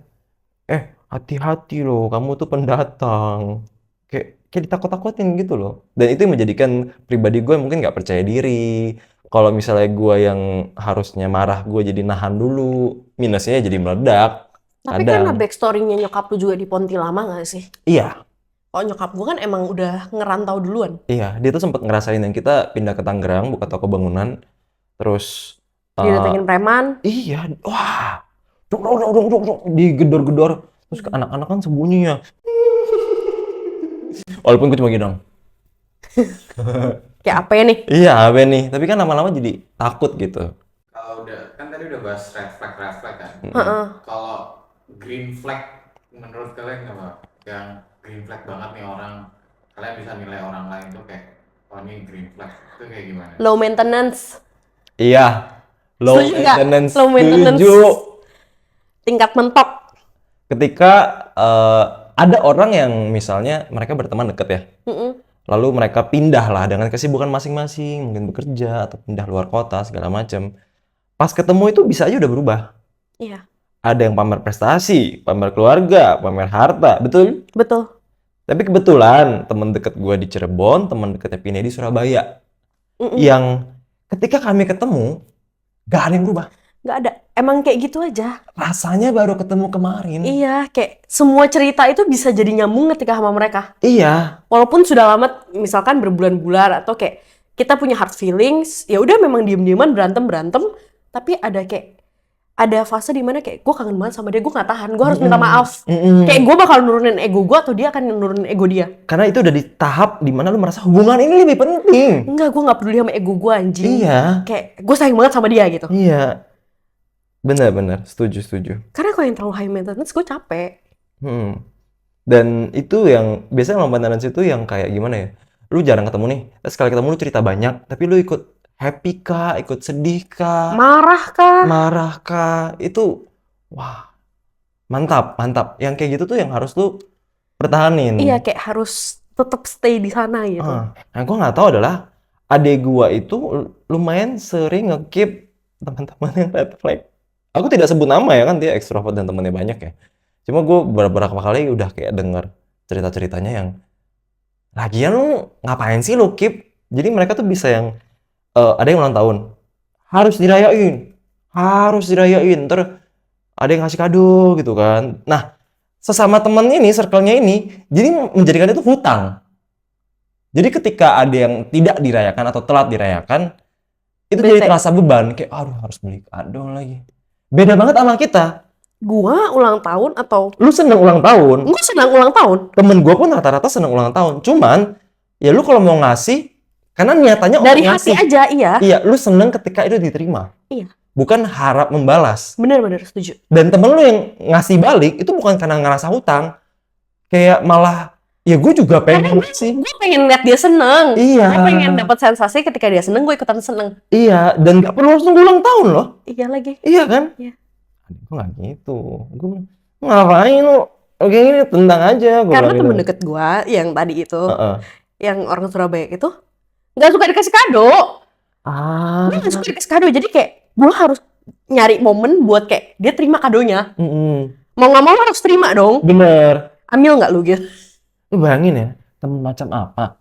Speaker 2: hati-hati loh, kamu tuh pendatang. Kayak ditakut-takutin gitu loh. Dan itu yang menjadikan pribadi gue mungkin nggak percaya diri. Kalau misalnya gue yang harusnya marah, gue jadi nahan dulu. Minusnya jadi meledak.
Speaker 1: Tapi
Speaker 2: Kadang.
Speaker 1: karena backstory-nya nyokap lu juga di Pontianak nggak sih?
Speaker 2: Iya,
Speaker 1: Oh, nyokap gue kan emang udah ngerantau duluan.
Speaker 2: iya. Dia tuh sempat ngerasain yang kita pindah ke Tangerang, buka toko bangunan. Terus,
Speaker 1: Didatengin preman.
Speaker 2: iya, wah. Dok, digedor-gedor. Terus anak-anak kan sembunyi ya. Walaupun gue cuma gini dong.
Speaker 1: Kayak apa ya nih?
Speaker 2: Iya, apa nih? Tapi kan lama-lama jadi takut gitu.
Speaker 3: Kalau kan tadi udah bahas red flag kan.
Speaker 1: Heeh.
Speaker 3: Kalau green flag menurut kalian apa? Yang green flag banget nih orang, kalian bisa nilai orang lain tuh kayak, ini green flag itu kayak gimana?
Speaker 1: Low maintenance.
Speaker 2: Iya. Low
Speaker 1: Setuju nggak?
Speaker 2: maintenance.
Speaker 1: Low maintenance.
Speaker 2: Setuju.
Speaker 1: Tingkat mentok.
Speaker 2: Ketika ada orang yang misalnya mereka berteman deket ya. Lalu mereka pindah lah dengan kesibukan masing-masing, mungkin bekerja atau pindah luar kota segala macam. Pas ketemu itu bisa aja udah berubah.
Speaker 1: Iya,
Speaker 2: Ada yang pamer prestasi, pamer keluarga, pamer harta, betul?
Speaker 1: betul.
Speaker 2: Tapi kebetulan teman deket gue di Cirebon, teman deketnya Pine di Surabaya, yang ketika kami ketemu gak ada yang berubah.
Speaker 1: Nggak ada. Emang kayak gitu aja.
Speaker 2: Rasanya baru ketemu kemarin.
Speaker 1: Iya, kayak semua cerita itu bisa jadi nyambung ketika sama mereka.
Speaker 2: Iya,
Speaker 1: Walaupun sudah lama, misalkan berbulan-bulan atau kayak kita punya hard feelings, ya udah memang diem-dieman berantem, tapi ada fase dimana kayak gue kangen banget sama dia, gue nggak tahan, gue harus minta maaf. Kayak gue bakal nurunin ego gue atau dia akan nurunin ego dia.
Speaker 2: karena itu udah di tahap dimana lu merasa hubungan ini lebih penting.
Speaker 1: Enggak, gue nggak peduli sama ego gue anjing.
Speaker 2: Iya.
Speaker 1: Kayak gue sayang banget sama dia gitu.
Speaker 2: Iya, benar-benar setuju.
Speaker 1: Karena kalau yang terlalu high maintenance, gue capek.
Speaker 2: Dan itu yang biasanya low maintenance itu yang kayak gimana ya? Lu jarang ketemu nih, terus sekali ketemu lu cerita banyak, tapi lu ikut happy kah, ikut sedih kah,
Speaker 1: Marah kah?
Speaker 2: marah kah? Itu wah, mantap. Yang kayak gitu tuh yang harus lu pertahanin.
Speaker 1: Iya, kayak harus tetap stay di sana gitu.
Speaker 2: Yang gue nggak tahu adalah adik gue itu lumayan sering nge-keep teman-teman yang red flag. Aku tidak sebut nama ya kan, dia ekstrovert dan temannya banyak ya. Cuma gue beberapa kali udah kayak denger cerita-ceritanya yang lagian lu ngapain sih lu keep? Jadi mereka tuh bisa yang ada yang ulang tahun harus dirayain, terus ada yang ngasih kado gitu kan. Nah, sesama temen ini, circle-nya ini, jadi menjadikan itu hutang. Jadi ketika ada yang tidak dirayakan atau telat dirayakan, itu jadi
Speaker 1: Bete.
Speaker 2: terasa beban, kayak aduh harus beli kado lagi. Beda banget sama kita.
Speaker 1: Gua ulang tahun atau
Speaker 2: Lu seneng ulang tahun,
Speaker 1: gua senang ulang tahun
Speaker 2: temen gua pun rata-rata seneng ulang tahun. Cuman, ya lu kalau mau ngasih, karena niatannya
Speaker 1: dari
Speaker 2: untuk
Speaker 1: hati
Speaker 2: ngasih.
Speaker 1: aja, iya.
Speaker 2: Iya, lu seneng ketika itu diterima.
Speaker 1: Iya.
Speaker 2: Bukan harap membalas.
Speaker 1: Bener-bener setuju.
Speaker 2: Dan temen lu yang ngasih balik, itu bukan karena ngerasa hutang. Kayak malah, ya gue juga pengen ngasih.
Speaker 1: Gue pengen lihat dia seneng.
Speaker 2: Iya.
Speaker 1: Gue pengen dapat sensasi ketika dia seneng, gue ikutan seneng.
Speaker 2: Iya, dan gak perlu harus nunggu ulang tahun loh.
Speaker 1: Iya lagi.
Speaker 2: Iya kan?
Speaker 1: Iya.
Speaker 2: Gue gak gitu. Gue bilang, ngapain lu? Oke ini tendang aja. Gua
Speaker 1: Karena
Speaker 2: bilang
Speaker 1: temen
Speaker 2: gitu.
Speaker 1: deket gue yang tadi itu,
Speaker 2: Heeh.
Speaker 1: yang orang Surabaya itu, nggak suka dikasih kado. Dia nggak suka dikasih kado, jadi kayak gue harus nyari momen buat kayak dia terima kadonya. Mau nggak mau harus terima dong.
Speaker 2: Bener.
Speaker 1: Ambil nggak lu gitu?
Speaker 2: Lu bayangin ya, temen macam apa?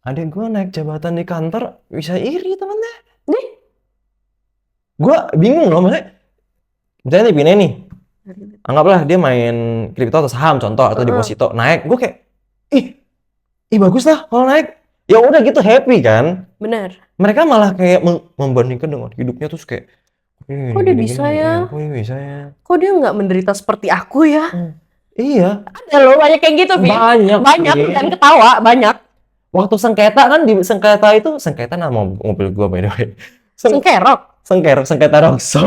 Speaker 2: Adek gue naik jabatan di kantor, bisa iri temennya.
Speaker 1: Nih.
Speaker 2: Gue bingung loh, misalnya nih Pine nih, anggaplah dia main kripto atau saham contoh, atau deposito, naik, gue kayak, ih bagus lah kalau naik. Ya udah gitu happy kan.
Speaker 1: Bener.
Speaker 2: Mereka malah kayak membandingkan dengan hidupnya terus kayak,
Speaker 1: Kok dia bisa ya?
Speaker 2: Kok dia bisa ya?
Speaker 1: Kok dia nggak menderita seperti aku ya?
Speaker 2: Iya.
Speaker 1: Ada loh banyak kayak gitu, Vi.
Speaker 2: Banyak.
Speaker 1: Dan ketawa banyak.
Speaker 2: Waktu sengketa kan, di sengketa itu, sengketa nama mobil gua by the way.
Speaker 1: Sengkerok.
Speaker 2: Sengketa Roxo.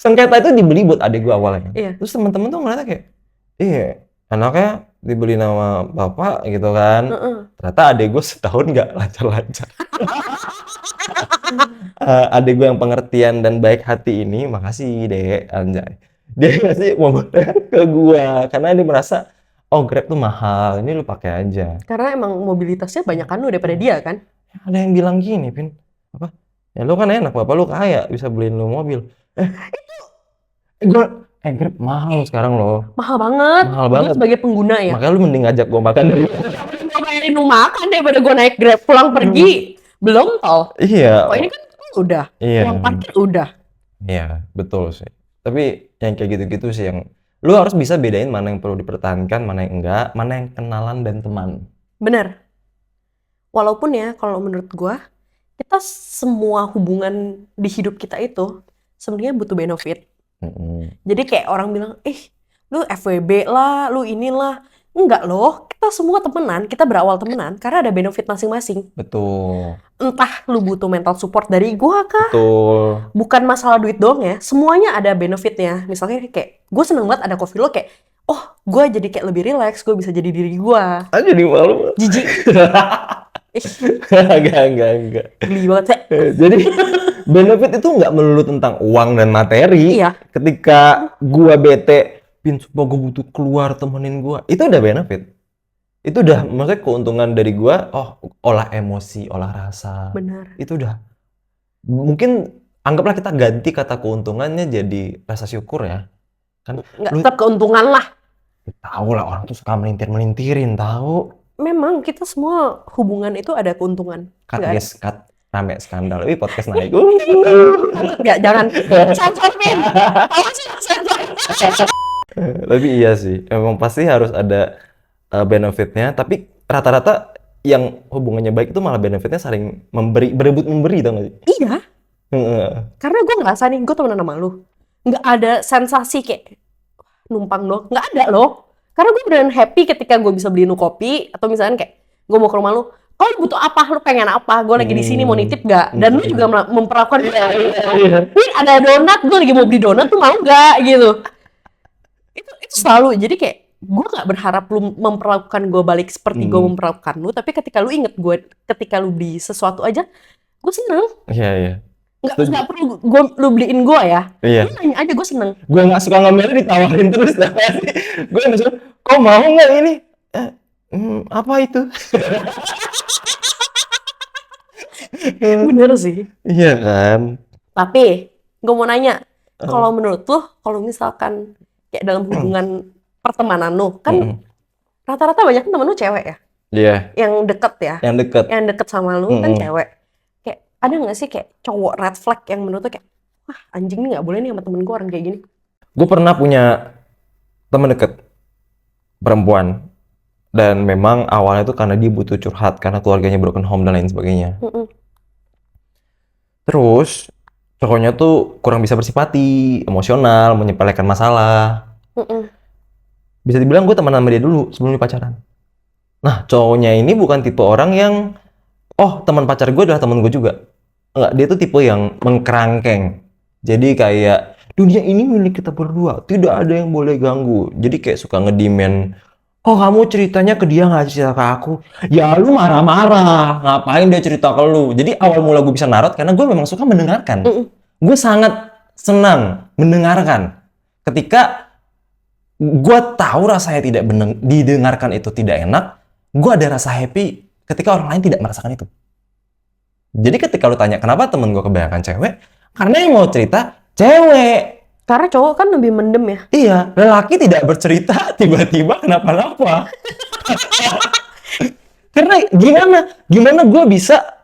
Speaker 2: Sengketa itu dibeli buat adik gua awalnya.
Speaker 1: Iya.
Speaker 2: Terus temen-temen tuh ngeliatnya kayak, iya anaknya dibeli nama bapak gitu kan. Ternyata adik gua setahun nggak lancar-lancar. Adik gue yang pengertian dan baik hati ini, makasih dek, anjay. Dia ngasih mobilnya ke gue karena dia merasa, oh Grab tuh mahal, ini lu pakai aja.
Speaker 1: Karena emang mobilitasnya banyak kan lu daripada dia kan.
Speaker 2: Ada yang bilang gini, Pin, apa? Ya lu kan enak, bapak lu kaya, bisa beliin lu mobil. Grab mahal sekarang loh.
Speaker 1: Mahal banget.
Speaker 2: Mahal
Speaker 1: Gue
Speaker 2: banget.
Speaker 1: sebagai pengguna ya.
Speaker 2: Makanya lu mending ngajak gue makan dari.
Speaker 1: Gue bayarin lu makan daripada gue naik Grab pulang pergi. Belum tol.
Speaker 2: Iya.
Speaker 1: Oh ini kan udah.
Speaker 2: Iya.
Speaker 1: Uang parkir udah.
Speaker 2: Iya, betul sih. Tapi yang kayak gitu-gitu sih yang lu harus bisa bedain mana yang perlu dipertahankan, mana yang enggak, mana yang kenalan dan teman.
Speaker 1: Bener. Walaupun ya kalau menurut gue, kita semua hubungan di hidup kita itu sebenarnya butuh benefit. Jadi kayak orang bilang, lu FWB lah, lu inilah. Enggak loh, kita semua temenan, kita berawal temenan karena ada benefit masing-masing.
Speaker 2: Betul.
Speaker 1: Entah lu butuh mental support dari gua kah?
Speaker 2: Betul.
Speaker 1: Bukan masalah duit doang ya, semuanya ada benefitnya. Misalnya kayak, gue seneng banget ada coffee lo kayak, oh gue jadi kayak lebih relax, gue bisa jadi diri gua.
Speaker 2: Jadi malu.
Speaker 1: Jijik.
Speaker 2: Enggak.
Speaker 1: Geli banget sih.
Speaker 2: Jadi benefit itu nggak melulu tentang uang dan materi.
Speaker 1: Iya.
Speaker 2: Ketika gua bete, Pin, sumpah gue butuh keluar temenin gua. Itu udah benefit. Itu udah, maksudnya keuntungan dari gua, olah emosi, olah rasa.
Speaker 1: Benar.
Speaker 2: Itu udah. Mungkin anggaplah kita ganti kata keuntungannya jadi rasa syukur ya. Kan
Speaker 1: Nggak tetap keuntungan lah.
Speaker 2: tahu lah orang tuh suka melintir-melintirin, tahu.
Speaker 1: Memang kita semua hubungan itu ada keuntungan.
Speaker 2: Cut
Speaker 1: Nggak ada.
Speaker 2: guys, cut. Rame skandal. Wih, podcast naik.
Speaker 1: Nggak, jangan. Sensor, Pin. Awas ya, sensor.
Speaker 2: Tapi iya sih, emang pasti harus ada benefitnya. Tapi rata-rata yang hubungannya baik itu malah benefitnya saling memberi, berebut memberi, tau gak sih?
Speaker 1: Iya. Karena gue ngerasa nih, gue temenan sama lu. Nggak ada sensasi kayak numpang doang. Nggak ada loh. Karena gue beneran happy ketika gue bisa beliin lu kopi. Atau misalnya kayak, gue mau ke rumah lu. Kau butuh apa? Lu pengen apa? Gue lagi di sini mau nitip gak? Dan lu juga memperlakukan gue. Nih ada donat, gue lagi mau beli donat, lu mau gak? Gitu. Itu selalu. Jadi kayak, gue gak berharap lu memperlakukan gue balik seperti gue memperlakukan lu. Tapi ketika lu inget gue, ketika lu beli sesuatu aja, gue seneng.
Speaker 2: Iya.
Speaker 1: Nggak perlu lu beliin gue ya.
Speaker 2: Iya.
Speaker 1: Lu nanya aja, gue seneng.
Speaker 2: Gue nggak suka ngomelnya ditawarin terus. Gue nggak suka. Kau mau nggak ini? Apa itu?
Speaker 1: Bener sih.
Speaker 2: Iya kan?
Speaker 1: Tapi gue mau nanya, kalau menurut tuh, kalau misalkan kayak dalam hubungan pertemanan lu, kan
Speaker 2: Mm-mm.
Speaker 1: rata-rata banyak temen lu cewek ya,
Speaker 2: Iya,
Speaker 1: yang deket ya,
Speaker 2: yang deket.
Speaker 1: yang deket sama lu kan
Speaker 2: Mm-mm.
Speaker 1: cewek. Kayak ada nggak sih kayak cowok red flag yang menurut tuh kayak, wah anjing nih nggak boleh nih sama temen gue orang kayak gini.
Speaker 2: Gue pernah punya temen deket perempuan, dan memang awalnya tuh karena dia butuh curhat karena keluarganya broken home dan lain sebagainya.
Speaker 1: Mm-mm.
Speaker 2: Terus cowoknya tuh kurang bisa bersipati, emosional, menyepelekan masalah.
Speaker 1: Mm-mm.
Speaker 2: Bisa dibilang gue teman sama dia dulu sebelum dia pacaran. Nah, cowoknya ini bukan tipe orang yang, oh teman pacar gue adalah teman gue juga. Enggak, dia tuh tipe yang mengkerangkeng. Jadi kayak, dunia ini milik kita berdua, tidak ada yang boleh ganggu. Jadi kayak suka ngedimen, oh kamu ceritanya ke dia nggak cerita ke aku? Ya lu marah-marah, ngapain dia cerita ke lu? Jadi awal mula gue bisa narot karena gue memang suka mendengarkan.
Speaker 1: Mm-mm.
Speaker 2: Gue sangat senang mendengarkan. Ketika gue tahu rasanya tidak didengarkan itu tidak enak, gue ada rasa happy ketika orang lain tidak merasakan itu. Jadi ketika lu tanya kenapa temen gue kebanyakan cewek, karena yang mau cerita cewek.
Speaker 1: Karena cowok kan lebih mendem ya.
Speaker 2: Iya, lelaki tidak bercerita tiba-tiba kenapa-napa. Karena gimana gue bisa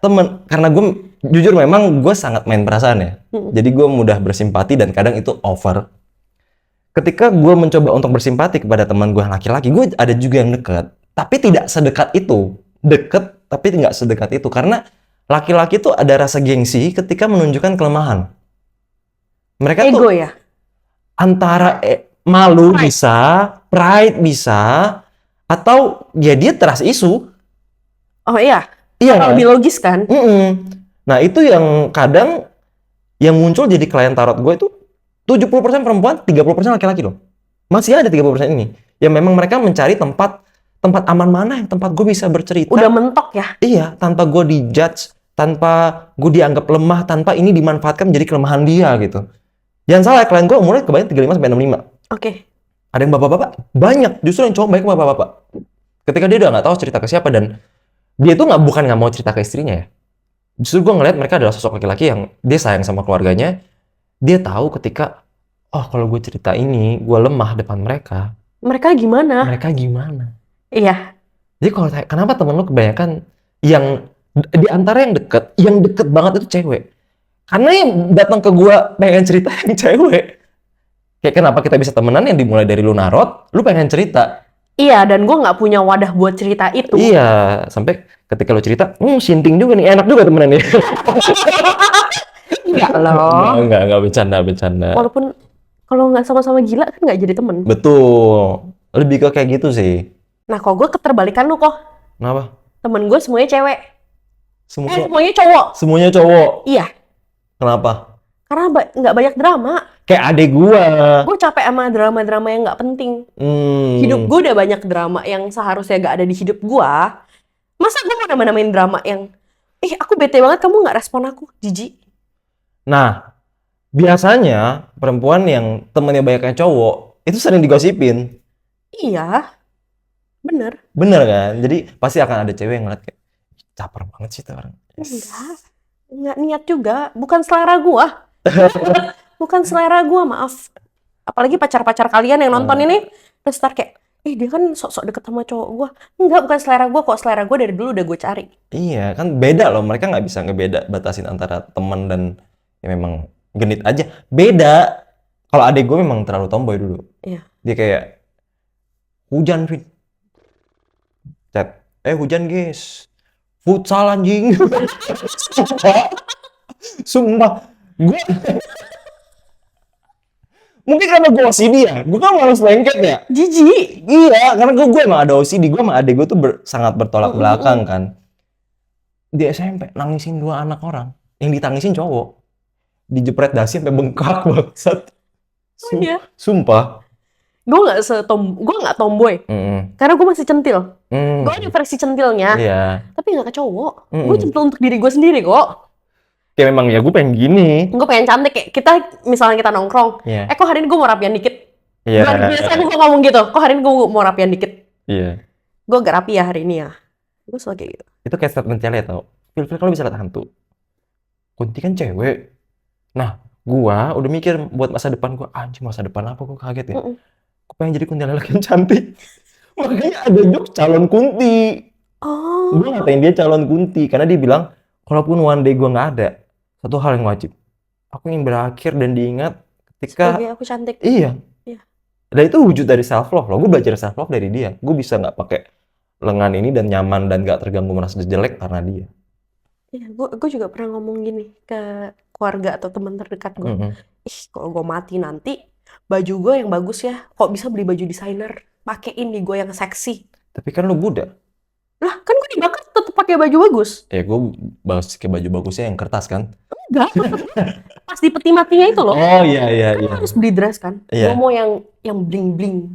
Speaker 2: karena gue jujur memang gue sangat main perasaan ya. Jadi gue mudah bersimpati dan kadang itu over. Ketika gue mencoba untuk bersimpati kepada teman gue yang laki-laki, gue ada juga yang dekat, tapi tidak sedekat itu. Deket, tapi nggak sedekat itu. Karena laki-laki tuh ada rasa gengsi ketika menunjukkan kelemahan. Mereka
Speaker 1: Ego
Speaker 2: tuh
Speaker 1: ya.
Speaker 2: antara malu bisa, pride bisa, atau ya dia trust issue.
Speaker 1: Oh iya.
Speaker 2: Iya kan?
Speaker 1: Lebih logis kan?
Speaker 2: Mm-mm. Nah itu yang kadang yang muncul jadi klien tarot gue itu 70% perempuan, 30% laki-laki loh. Masih ada 30% ini. Yang memang mereka mencari tempat aman mana yang tempat gue bisa bercerita.
Speaker 1: Udah mentok ya.
Speaker 2: Iya, tanpa gue dijudge, tanpa gue dianggap lemah, tanpa ini dimanfaatkan menjadi kelemahan dia gitu. Jangan salah, klien gue umurnya kebanyakan 35 sampai 65.
Speaker 1: Oke.
Speaker 2: Ada yang bapak-bapak, banyak. Justru yang cowok banyak bapak-bapak. Ketika dia udah nggak tahu cerita ke siapa, dan dia tuh bukan nggak mau cerita ke istrinya ya. Justru gue ngeliat mereka adalah sosok laki-laki yang dia sayang sama keluarganya. Dia tahu ketika, oh kalau gue cerita ini, gue lemah depan mereka.
Speaker 1: Mereka gimana?
Speaker 2: Mereka gimana?
Speaker 1: Iya.
Speaker 2: Jadi kalau tanya, kenapa temen lu kebanyakan yang di antara yang deket banget itu cewek? Karena yang datang ke gue pengen cerita yang cewek. Kayak kenapa kita bisa temenan yang dimulai dari lu narot, lu pengen cerita.
Speaker 1: Iya, dan gue nggak punya wadah buat cerita itu.
Speaker 2: Iya, sampai ketika lu cerita, sinting juga nih, enak juga temenan nih.
Speaker 1: Enggak loh.
Speaker 2: Enggak, bercanda.
Speaker 1: Walaupun kalau nggak sama-sama gila kan nggak jadi temen.
Speaker 2: Betul, lebih ke kayak gitu sih.
Speaker 1: Nah, kalau gue keterbalikan lu kok.
Speaker 2: Kenapa?
Speaker 1: Temen gue semuanya cewek. Semuanya cowok.
Speaker 2: Semuanya cowok.
Speaker 1: Iya.
Speaker 2: Kenapa?
Speaker 1: Karena nggak banyak drama.
Speaker 2: Kayak adek gua.
Speaker 1: Gue capek sama drama-drama yang nggak penting. Hidup gue udah banyak drama yang seharusnya nggak ada di hidup gue. Masa gue mau nambah-nambahin drama yang, aku bete banget kamu nggak respon aku, jijik.
Speaker 2: Nah, biasanya perempuan yang temennya banyaknya cowok itu sering digosipin.
Speaker 1: Iya, bener.
Speaker 2: Bener kan? Jadi pasti akan ada cewek yang ngeliat kayak, caper banget sih tuh orang.
Speaker 1: Nggak niat juga, bukan selera gue. Bukan selera gue, maaf. Apalagi pacar-pacar kalian yang nonton ini, terus ntar kayak, dia kan sok-sok deket sama cowok gue. Enggak, bukan selera gue kok. Selera gue dari dulu udah gue cari.
Speaker 2: Iya, kan beda loh. Mereka nggak bisa batasin antara teman dan ya memang genit aja. Beda. Kalau adek gue memang terlalu tomboy dulu.
Speaker 1: Iya.
Speaker 2: Dia kayak, hujan, Vin. Chat, hujan guys. Futsal anjing. Sumpah. Gue mungkin karena gue OCD ya, gue kan malas lengket ya.
Speaker 1: Jijik.
Speaker 2: Iya, karena gue emang ada OCD, gue sama adek gue tuh sangat bertolak belakang kan. Di SMP nangisin 2 anak orang, yang ditangisin cowok, dijepret dasi sampai bengkak bangsat.
Speaker 1: Iya.
Speaker 2: Sumpah.
Speaker 1: Gue nggak tomboy, karena gue masih centil. Gue ada versi centilnya,
Speaker 2: Iya.
Speaker 1: tapi nggak ke cowok. Gue centil untuk diri gue sendiri kok.
Speaker 2: Kayak memang ya gue pengen gini.
Speaker 1: Gue pengen cantik, kayak kita misalnya kita nongkrong.
Speaker 2: Iya.
Speaker 1: Kok hari ini gue mau rapian dikit.
Speaker 2: Iya.
Speaker 1: Biasanya gue ngomong gitu, kok hari ini gue mau rapian dikit.
Speaker 2: Iya.
Speaker 1: gue agak rapi ya hari ini ya. Gue selalu kayak gitu.
Speaker 2: Itu kayak statement cewek tau. Feel kalau bisa lihat hantu. Kunti kan cewek. Nah, gua udah mikir buat masa depan gua, anjing masa depan apa gua kaget ya. Gua pengen jadi kuntilanak yang cantik. Makanya ada jokes calon kunti.
Speaker 1: Oh,
Speaker 2: Gua ngatain dia calon kunti karena dia bilang, kalaupun one day gua nggak ada, satu hal yang wajib. Aku ingin berakhir dan diingat ketika
Speaker 1: sebagai aku cantik.
Speaker 2: iya.
Speaker 1: Iya.
Speaker 2: Dan itu wujud dari self love loh. Gue belajar self love dari dia. Gue bisa nggak pakai lengan ini dan nyaman dan nggak terganggu merasa jelek karena dia.
Speaker 1: Iya, gue juga pernah ngomong gini ke keluarga atau teman terdekat gue.
Speaker 2: Mm-mm.
Speaker 1: Ih, kalau gue mati nanti, baju gue yang bagus ya. Kok bisa beli baju desainer? Pakein di gue yang seksi.
Speaker 2: Tapi kan lu Buddha.
Speaker 1: Lah, kan gue dibakar tetap pakai baju bagus.
Speaker 2: Ya gue bahas ke baju bagusnya yang kertas kan.
Speaker 1: Enggak. Pas di peti matinya itu loh.
Speaker 2: Oh iya iya
Speaker 1: Kan
Speaker 2: iya.
Speaker 1: harus beli dress kan.
Speaker 2: Iya.
Speaker 1: Gue mau yang bling-bling.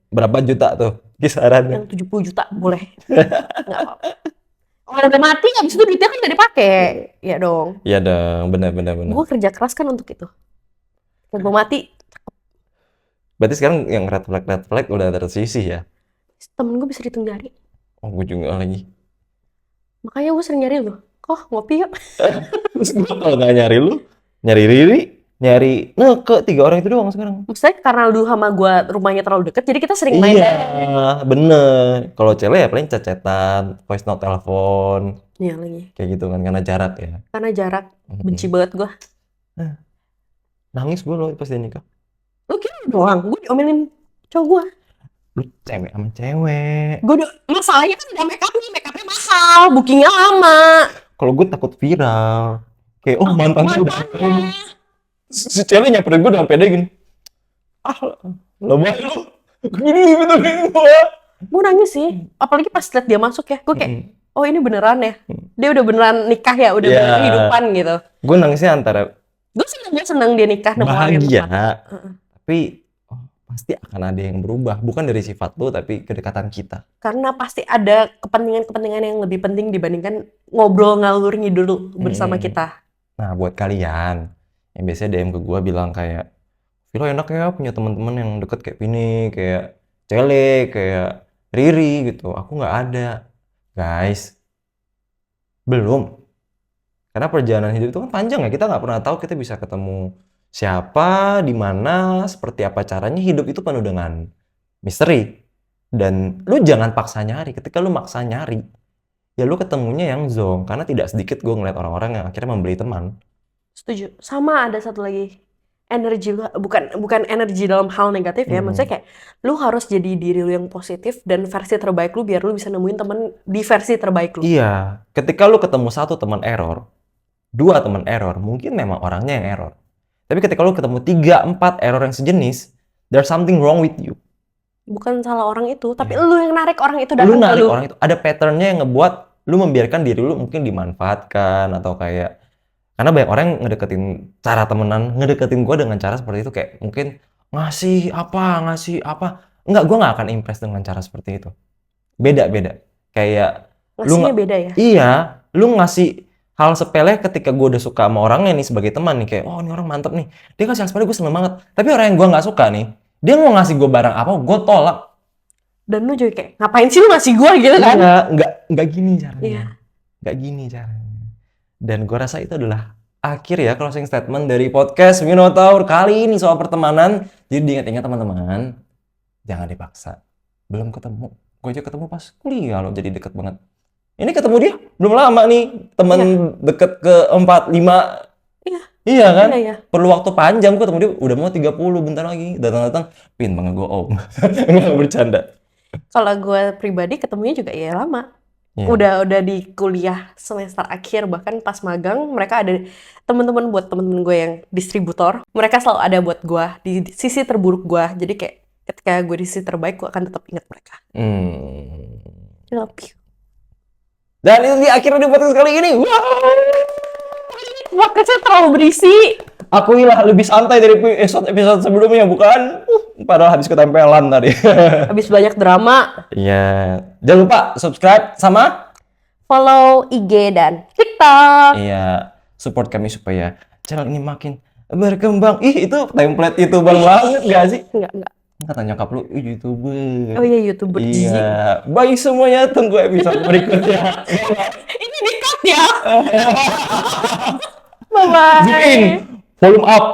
Speaker 2: Berapa juta tuh kisarannya?
Speaker 1: Yang 70 juta boleh. Nggak apa-apa. Kalau udah mati, abis itu duitnya kan nggak dipakai. Ya dong.
Speaker 2: Iya dong, benar.
Speaker 1: Gue kerja keras kan untuk itu. Kalau gue mati,
Speaker 2: Berarti sekarang yang red flag udah tersisih ya?
Speaker 1: temen gue bisa dihitung jari.
Speaker 2: Oh gue juga lagi.
Speaker 1: Makanya gue sering nyari lu. Kok ngopi yuk?
Speaker 2: Terus gue kalau nggak nyari lu, nyari Riri, nyari Neke, 3 orang itu doang sekarang.
Speaker 1: Maksudnya karena lu sama gue rumahnya terlalu deket, jadi kita sering main.
Speaker 2: Iya, bener. Kalau cewek ya paling chat-chatan, voice note telepon,
Speaker 1: Iya lagi.
Speaker 2: kayak gitu kan karena jarak ya.
Speaker 1: Karena jarak. Benci banget gue.
Speaker 2: Nangis gue loh pas dia nikah.
Speaker 1: Lu kira doang. Gue diomelin cowok gue.
Speaker 2: Lu cewek sama cewek.
Speaker 1: Masalahnya kan udah make upnya mahal, bookingnya lama.
Speaker 2: Kalau gue takut viral. Kayak mantan gue udah
Speaker 1: Mantannya.
Speaker 2: si cewek nyamperin gue dengan pede gini. Lebay lu. Gini benerin gue.
Speaker 1: Gue nangis sih. Apalagi pas liat dia masuk ya. Gue kayak, oh ini beneran ya. Dia udah beneran nikah ya. Udah
Speaker 2: Iya.
Speaker 1: beneran kehidupan gitu.
Speaker 2: Gue nangisnya antara
Speaker 1: Gue seneng dia nikah sama orang yang
Speaker 2: bahagia,
Speaker 1: tepat.
Speaker 2: tapi pasti akan ada yang berubah. Bukan dari sifat lu, tapi kedekatan kita.
Speaker 1: Karena pasti ada kepentingan-kepentingan yang lebih penting dibandingkan ngobrol ngalur ngidul bersama kita.
Speaker 2: Nah, buat kalian yang biasanya DM ke gue bilang kayak, Vilo enak ya punya teman-teman yang deket kayak Vini, kayak Cele, kayak Riri gitu. Aku nggak ada. Guys, belum. Karena perjalanan hidup itu kan panjang ya. Kita nggak pernah tahu kita bisa ketemu siapa, di mana, seperti apa caranya. Hidup itu penuh dengan misteri. Dan lu jangan paksa nyari. Ketika lu maksa nyari, ya lu ketemunya yang zonk. Karena tidak sedikit gue ngeliat orang-orang yang akhirnya membeli teman.
Speaker 1: Setuju. Sama ada satu lagi. Energi lu, bukan energi dalam hal negatif ya. Maksudnya kayak lu harus jadi diri lu yang positif dan versi terbaik lu biar lu bisa nemuin temen di versi terbaik lu.
Speaker 2: Iya, ketika lu ketemu 1 teman error, 2 teman error, mungkin memang orangnya yang error. Tapi ketika lu ketemu 3, 4 error yang sejenis, there's something wrong with you.
Speaker 1: Bukan salah orang itu, tapi
Speaker 2: Iya.
Speaker 1: lu yang narik orang itu
Speaker 2: Lu
Speaker 1: datang ke
Speaker 2: narik
Speaker 1: lu.
Speaker 2: orang itu, ada patternnya yang ngebuat lu membiarkan diri lu mungkin dimanfaatkan atau kayak karena banyak orang yang ngedeketin gue dengan cara seperti itu kayak mungkin ngasih apa. Enggak, gue nggak akan impress dengan cara seperti itu. Beda. Kayak
Speaker 1: Ngasihnya beda ya.
Speaker 2: Iya, lu ngasih hal sepele ketika gue udah suka sama orangnya nih sebagai teman nih kayak, oh ini orang mantep nih, dia kasih hal sepele gue seneng banget. Tapi orang yang gue nggak suka nih, dia mau ngasih gue barang apa, gue tolak.
Speaker 1: Dan lu juga kayak, ngapain sih lu ngasih gua gitu kan?
Speaker 2: Nggak gini caranya.
Speaker 1: Iya.
Speaker 2: Nggak gini caranya. Dan gue rasa itu adalah akhir ya closing statement dari podcast Minotaur kali ini soal pertemanan. Jadi diingat-ingat teman-teman, jangan dipaksa. Belum ketemu, gue aja ketemu pas kuliah loh, jadi deket banget. Ini ketemu dia belum lama nih, temen deket ke 4, 5. Iya kan?
Speaker 1: Iya.
Speaker 2: Perlu waktu panjang, gue ketemu dia udah mau 30 bentar lagi. Datang-datang, pin banget gue om. Nggak bercanda.
Speaker 1: Kalau gue pribadi ketemunya juga ya lama.
Speaker 2: Iya.
Speaker 1: Udah di kuliah semester akhir, bahkan pas magang mereka ada teman-teman buat temen-temen gue yang distributor, mereka selalu ada buat gue di sisi terburuk gue. Jadi kayak ketika gue di sisi terbaik, gue akan tetap ingat mereka. I love you.
Speaker 2: Dan itu di akhirnya di podcast kali ini. Wow.
Speaker 1: Podcastnya terlalu berisi.
Speaker 2: Akuilah lebih santai dari episode sebelumnya, bukan? Padahal habis ketempelan tadi.
Speaker 1: Habis banyak drama.
Speaker 2: Iya. Jangan lupa subscribe sama
Speaker 1: Follow IG dan TikTok.
Speaker 2: iya, support kami supaya channel ini makin berkembang. Ih, itu template itu banget gak sih?
Speaker 1: Enggak.
Speaker 2: Kata nyokap lu, YouTuber.
Speaker 1: Oh iya, YouTuber jijik.
Speaker 2: Iya. Bye semuanya, tunggu episode berikutnya.
Speaker 1: Ini di-cut ya. Bye-bye.
Speaker 2: Zoom in, volume up.